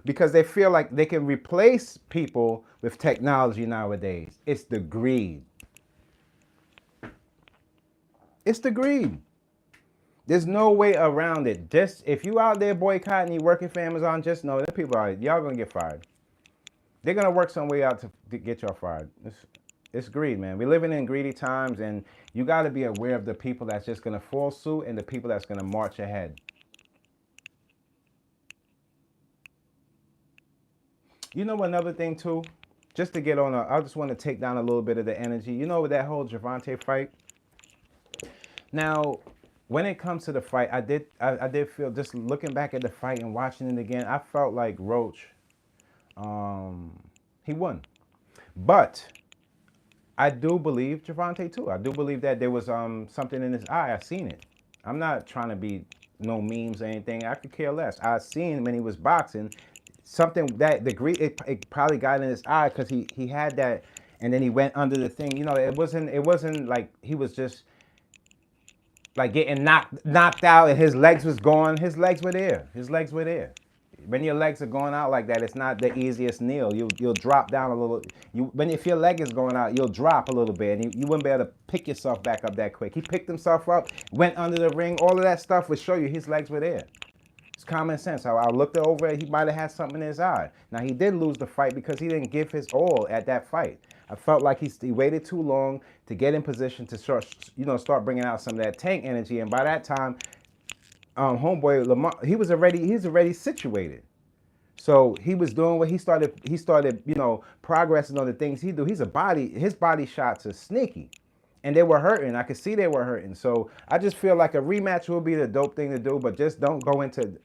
because they feel like they can replace people with technology nowadays. It's the greed. It's the greed. There's no way around it. Just if you out there boycotting, you working for Amazon, just know that people are y'all gonna get fired. They're gonna work some way out to get y'all fired. It's greed, man. We're living in greedy times, and you got to be aware of the people that's just gonna fall suit and the people that's gonna march ahead. You know another thing too, just to get on. I just want to take down a little bit of the energy. You know, with that whole Javante fight. Now, when it comes to the fight, I did feel, just looking back at the fight and watching it again, I felt like Roach, he won. But I do believe Javante too. I do believe that there was something in his eye. I seen it. I'm not trying to be no memes or anything. I could care less. I seen when he was boxing something that the greed, it probably got in his eye because he had that, and then he went under the thing. You know, it wasn't like he was just like getting knocked out and his legs was gone. His legs were there. His legs were there. When your legs are going out like that, it's not the easiest kneel. You'll drop down a little. If your leg is going out, you'll drop a little bit, and you wouldn't be able to pick yourself back up that quick. He picked himself up, went under the ring. All of that stuff would show you his legs were there. It's common sense. I looked over it. He might have had something in his eye. Now he did lose the fight because he didn't give his all at that fight. I felt like he waited too long to get in position to start bringing out some of that tank energy, and by that time, homeboy Lamar, he's already situated. So he was doing what he started, progressing on the things he do. His body shots are sneaky. And they were hurting. I could see they were hurting. So I just feel like a rematch will be the dope thing to do, but just don't go into,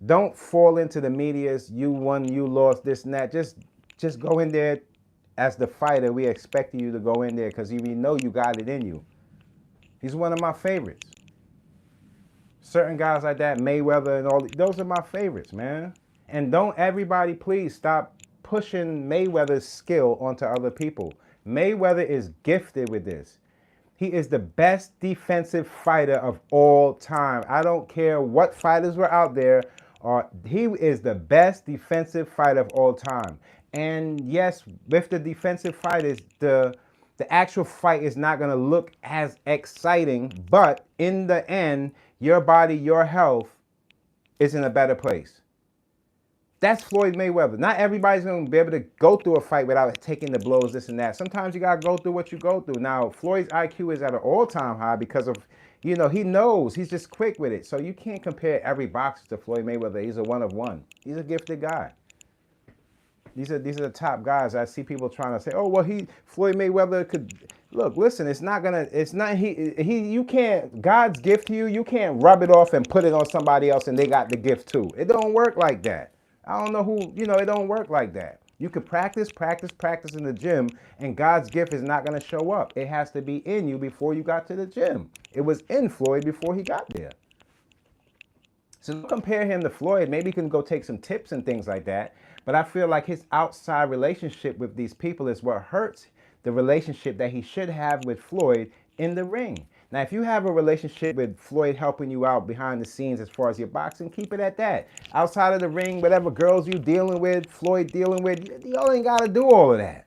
don't fall into the media's you won, you lost, this and that. Just go in there as the fighter. We expect you to go in there because we know you got it in you. He's one of my favorites. Certain guys like that, Mayweather and all, those are my favorites, man. And don't everybody please stop pushing Mayweather's skill onto other people. Mayweather is gifted with this. He is the best defensive fighter of all time. I don't care what fighters were out there. He is the best defensive fighter of all time. And yes, with the defensive fighters, the actual fight is not going to look as exciting. But in the end, your body, your health is in a better place. That's Floyd Mayweather. Not everybody's going to be able to go through a fight without taking the blows, this and that. Sometimes you got to go through what you go through. Now, Floyd's IQ is at an all-time high because of, he knows. He's just quick with it. So you can't compare every boxer to Floyd Mayweather. He's a one of one. He's a gifted guy. These are the top guys. I see people trying to say, oh, well, Floyd Mayweather could... Look, listen, you can't, God's gift to you, you can't rub it off and put it on somebody else and they got the gift too. It don't work like that. I don't know who, it don't work like that. You could practice in the gym, and God's gift is not going to show up. It has to be in you before you got to the gym. It was in Floyd before he got there. So don't compare him to Floyd. Maybe you can go take some tips and things like that. But I feel like his outside relationship with these people is what hurts the relationship that he should have with Floyd in the ring. Now, if you have a relationship with Floyd helping you out behind the scenes as far as your boxing, keep it at that. Outside of the ring, whatever girls you dealing with, Floyd dealing with, y'all ain't got to do all of that.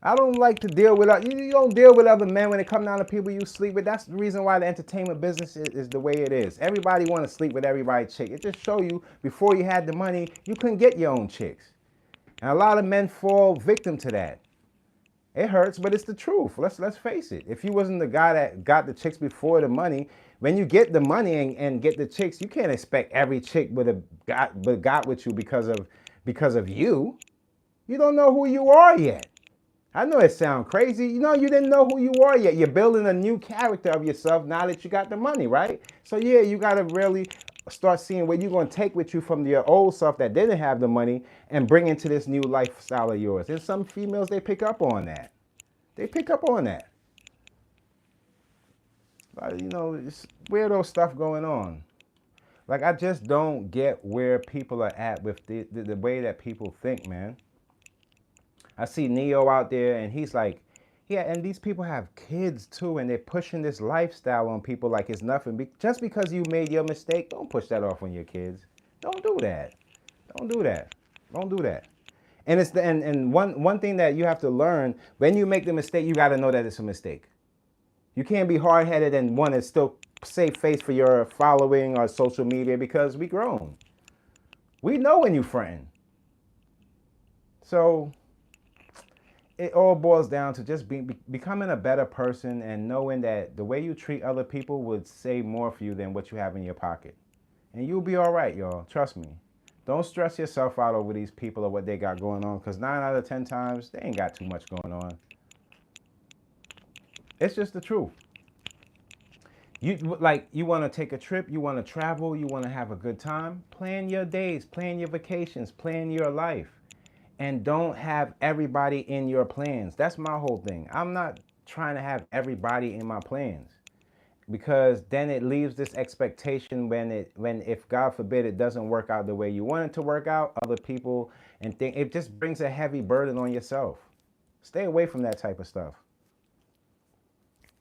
I don't like to deal with, you don't deal with other men when it comes down to people you sleep with. That's the reason why the entertainment business is the way it is. Everybody want to sleep with everybody's chick. It just show you, before you had the money, you couldn't get your own chicks. And a lot of men fall victim to that. It hurts, but it's the truth. Let's face it. If you wasn't the guy that got the chicks before the money, when you get the money and get the chicks, you can't expect every chick would have got with you because of you. You don't know who you are yet. I know it sounds crazy. You didn't know who you are yet. You're building a new character of yourself now that you got the money, right? So yeah, you got to really start seeing what you're going to take with you from your old self that didn't have the money and bring into this new lifestyle of yours. And some females, they pick up on that. They pick up on that. It's weirdo stuff going on. Like, I just don't get where people are at with the way that people think, man. I see Neo out there, and he's like, Yeah, and these people have kids too, and they're pushing this lifestyle on people like it's nothing. Just because you made your mistake, don't push that off on your kids. Don't do that. Don't do that. Don't do that. And it's the and one thing that you have to learn when you make the mistake, you got to know that it's a mistake. You can't be hard headed and want to still save face for your following or social media because we grown. We know when you fronting. So it all boils down to just becoming a better person and knowing that the way you treat other people would say more for you than what you have in your pocket. And you'll be all right, y'all. Trust me. Don't stress yourself out over these people or what they got going on, because 9 out of 10 times, they ain't got too much going on. It's just the truth. You want to take a trip, you want to travel, you want to have a good time, plan your days, plan your vacations, plan your life. And don't have everybody in your plans. That's my whole thing. I'm not trying to have everybody in my plans, because then it leaves this expectation when if God forbid it doesn't work out the way you want it to work out, other people and think it just brings a heavy burden on yourself. Stay away from that type of stuff.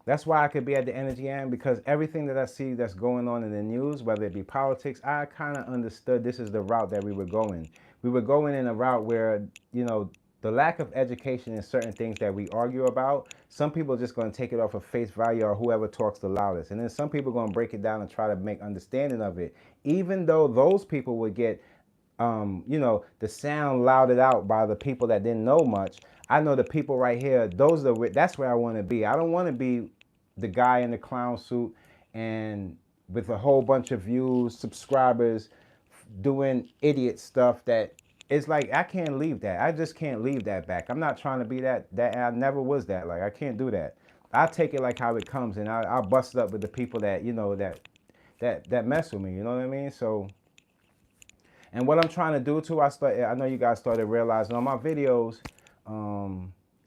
That's why I could be at the energy end, because everything that I see that's going on in the news, whether it be politics, I kind of understood this is the route that we were going. We were going in a route where, the lack of education in certain things that we argue about, some people are just going to take it off of face value or whoever talks the loudest. And then some people are going to break it down and try to make understanding of it, even though those people would get the sound louded out by the people that didn't know much. I know the people right here, that's where I want to be. I don't want to be the guy in the clown suit and with a whole bunch of views, subscribers, doing idiot stuff that it's like I can't leave that. I just can't leave that back. I'm not trying to be that I never was that. Like I can't do that. I take it like how it comes, and I'll bust it up with the people that that mess with me. You know what I mean? So, and what I'm trying to do too, I know you guys started realizing on my videos,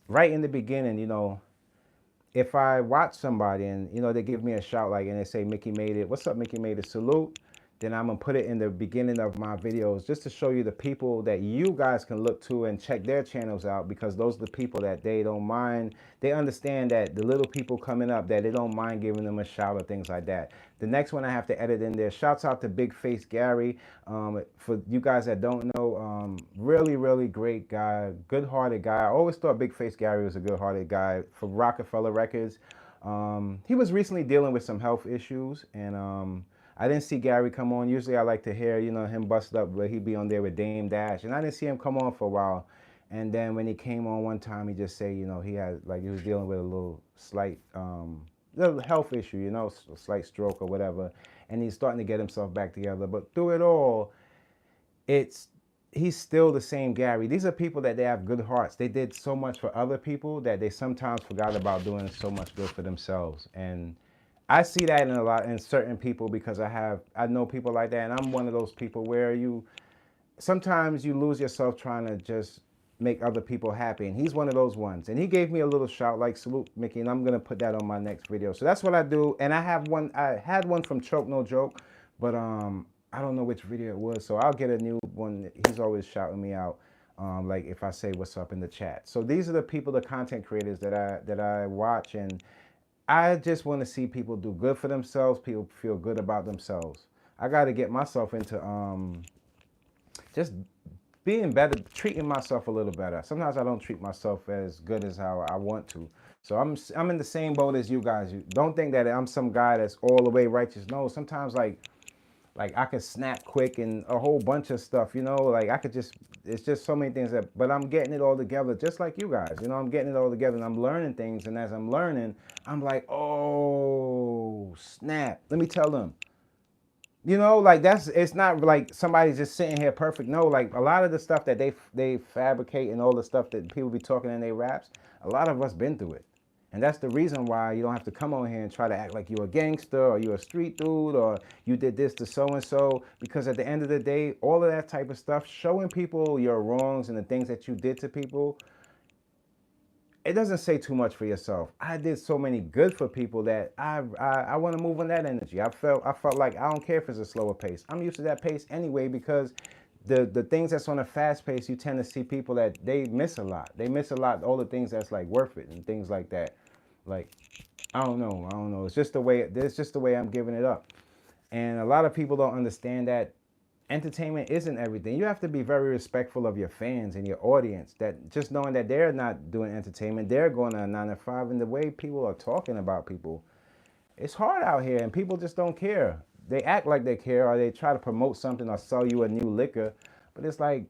right in the beginning, if I watch somebody and they give me a shout like and they say Mickey made it, what's up Mickey made it, salute, then I'm gonna put it in the beginning of my videos just to show you the people that you guys can look to and check their channels out, because those are the people that they don't mind. They understand that the little people coming up, that they don't mind giving them a shout or things like that. The next one I have to edit in there. Shouts out to Big Face Gary. For you guys that don't know, really, really great guy, good-hearted guy. I always thought Big Face Gary was a good-hearted guy for Rockefeller Records. He was recently dealing with some health issues, and I didn't see Gary come on. Usually I like to hear, him bust up, but he'd be on there with Dame Dash. And I didn't see him come on for a while. And then when he came on one time, he just said, he was dealing with a little slight little health issue, a slight stroke or whatever. And he's starting to get himself back together. But through it all, he's still the same Gary. These are people that they have good hearts. They did so much for other people that they sometimes forgot about doing so much good for themselves. And I see that in certain people, because I know people like that, and I'm one of those people where sometimes you lose yourself trying to just make other people happy, and he's one of those ones. And he gave me a little shout like salute Mickey, and I'm gonna put that on my next video. So that's what I do. And I had one from Choke No Joke, but I don't know which video it was, so I'll get a new one. He's always shouting me out, like if I say what's up in the chat. So these are the people, the content creators that I watch, and I just want to see people do good for themselves, people feel good about themselves. I got to get myself into just being better, treating myself a little better. Sometimes I don't treat myself as good as how I want to. So I'm in the same boat as you guys. You don't think that I'm some guy that's all the way righteous. No, sometimes like I could snap quick and a whole bunch of stuff, like I could it's just so many things but I'm getting it all together just like you guys, I'm getting it all together and I'm learning things. And as I'm learning, I'm like, oh, snap. Let me tell them, it's not like somebody's just sitting here perfect. No, like a lot of the stuff that they fabricate and all the stuff that people be talking in their raps, a lot of us been through it. And that's the reason why you don't have to come on here and try to act like you're a gangster or you're a street dude or you did this to so-and-so. Because at the end of the day, all of that type of stuff, showing people your wrongs and the things that you did to people, it doesn't say too much for yourself. I did so many good for people that I want to move on that energy. I felt like I don't care if it's a slower pace. I'm used to that pace anyway, because the things that's on a fast pace, you tend to see people that they miss a lot. They miss a lot, all the things that's like worth it and things like that. Like, I don't know. It's just the way, I'm giving it up. And a lot of people don't understand that entertainment isn't everything. You have to be very respectful of your fans and your audience. That just knowing that they're not doing entertainment, they're going to a 9 to 5, and the way people are talking about people, it's hard out here, and people just don't care. They act like they care, or they try to promote something or sell you a new liquor, but it's like,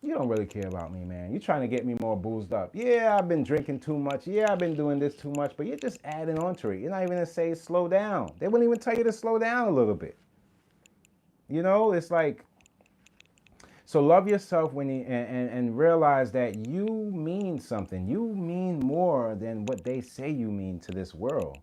you don't really care about me, man. You're trying to get me more boozed up. Yeah, I've been drinking too much. Yeah, I've been doing this too much, but you're just adding on to it. You're not even gonna say slow down. They wouldn't even tell you to slow down a little bit. You know, it's like, so love yourself when you, and realize that you mean something. You mean more than what they say you mean to this world.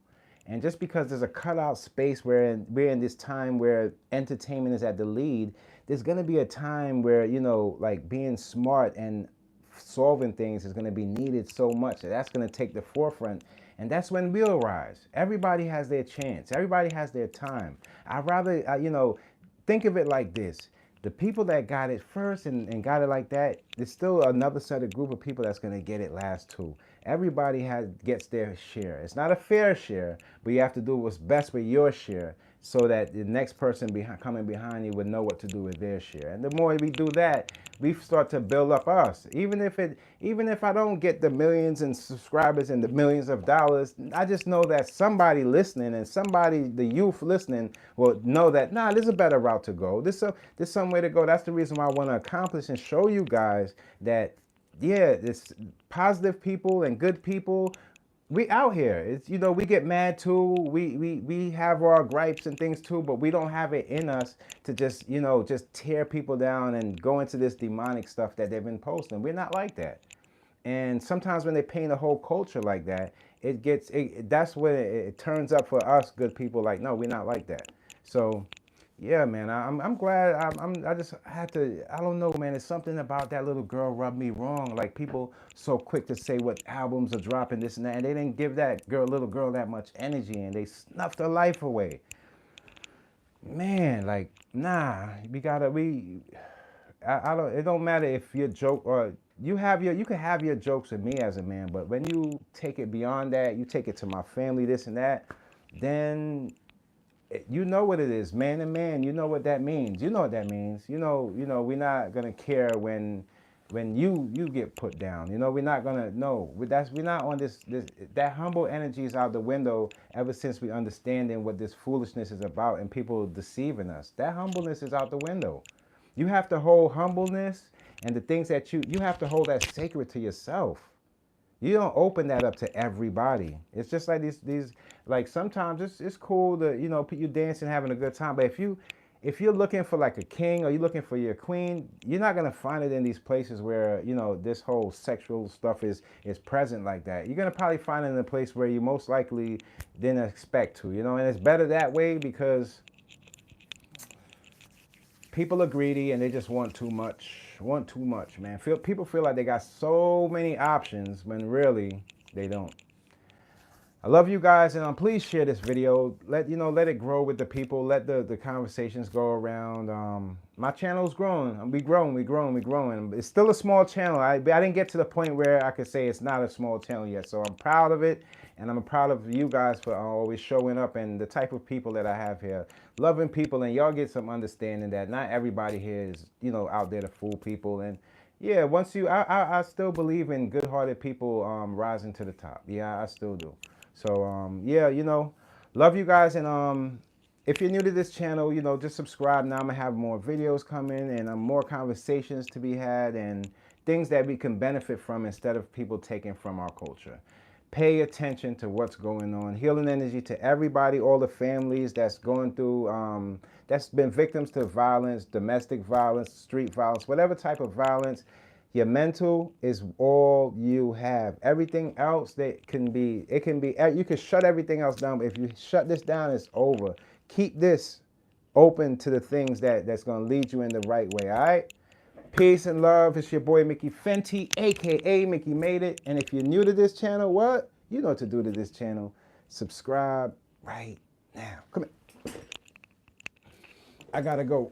And just because there's a cutout space where we're in this time where entertainment is at the lead, there's gonna be a time where, you know, like being smart and solving things is gonna be needed so much. That's gonna take the forefront. And that's when we'll rise. Everybody has their chance. Everybody has their time. I'd rather, you know, think of it like this. The people that got it first and got it like that, there's still another set of group of people that's gonna get it last too. Everybody gets their share. It's not a fair share, but you have to do what's best with your share so that the next person coming behind you would know what to do with their share. And the more we do that, we start to build up us. Even if I don't get the millions and subscribers and the millions of dollars, I just know that somebody listening and somebody, the youth listening, will know that, nah, there's a better route to go. There's some way to go. That's the reason why I want to accomplish and show you guys that, yeah, it's positive people and good people. We out here. It's, you know, we get mad too. We have our gripes and things too, but we don't have it in us to just, you know, just tear people down and go into this demonic stuff that they've been posting. We're not like that. And sometimes when they paint a whole culture like that, that's when it turns up for us good people. Like, no, we're not like that. So yeah, man, I'm glad. I just had to. I don't know, man. It's something about that little girl rubbed me wrong. Like, people so quick to say what albums are dropping, this and that, and they didn't give that little girl, that much energy, and they snuffed her life away. Man, like, nah, I don't. It don't matter if your joke or you can have your jokes with me as a man, but when you take it beyond that, you take it to my family, this and that, then you know what it is, man to man. You know what that means. You know what that means. You know, we're not gonna care when you get put down. You know, we're not gonna no. We're not on this. That humble energy is out the window ever since we understanding what this foolishness is about and people deceiving us. That humbleness is out the window. You have to hold humbleness and the things that you have to hold that sacred to yourself. You don't open that up to everybody. It's just like these like sometimes it's cool to, you know, you dancing, having a good time. But if you're looking for like a king or you're looking for your queen, you're not gonna find it in these places where, you know, this whole sexual stuff is present like that. You're gonna probably find it in a place where you most likely didn't expect to, you know, and it's better that way because people are greedy and they just want too much, man. People feel like they got so many options when really they don't. I love you guys, and please share this video. Let it grow with the people. Let the conversations go around. My channel's growing. We growing. It's still a small channel. I didn't get to the point where I could say it's not a small channel yet. So I'm proud of it, and I'm proud of you guys for always showing up and the type of people that I have here, loving people, and y'all get some understanding that not everybody here is, you know, out there to fool people. And yeah, I still believe in good-hearted people rising to the top. Yeah, I still do. So yeah, you know, love you guys, and if you're new to this channel, you know, just subscribe. Now I'm gonna have more videos coming and more conversations to be had and things that we can benefit from instead of people taking from our culture. Pay attention to what's going on. Healing energy to everybody, all the families that's going through, that's been victims to violence, domestic violence, street violence, whatever type of violence. Your mental is all you have. Everything else you can shut everything else down, but if you shut this down, it's over. Keep this open to the things that's gonna lead you in the right way, all right? Peace and love. It's your boy Mickey Fenty, aka Mickey Made It. And if you're new to this channel, what? You know what to do to this channel. Subscribe right now. Come here. I gotta go.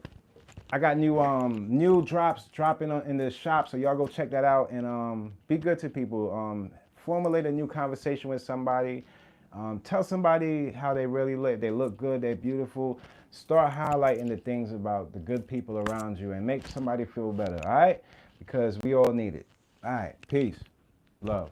I got new drops dropping in the shop, so y'all go check that out and be good to people. Formulate a new conversation with somebody. Tell somebody how they really look. They look good. They're beautiful. Start highlighting the things about the good people around you and make somebody feel better. All right, because we all need it. All right, peace, love.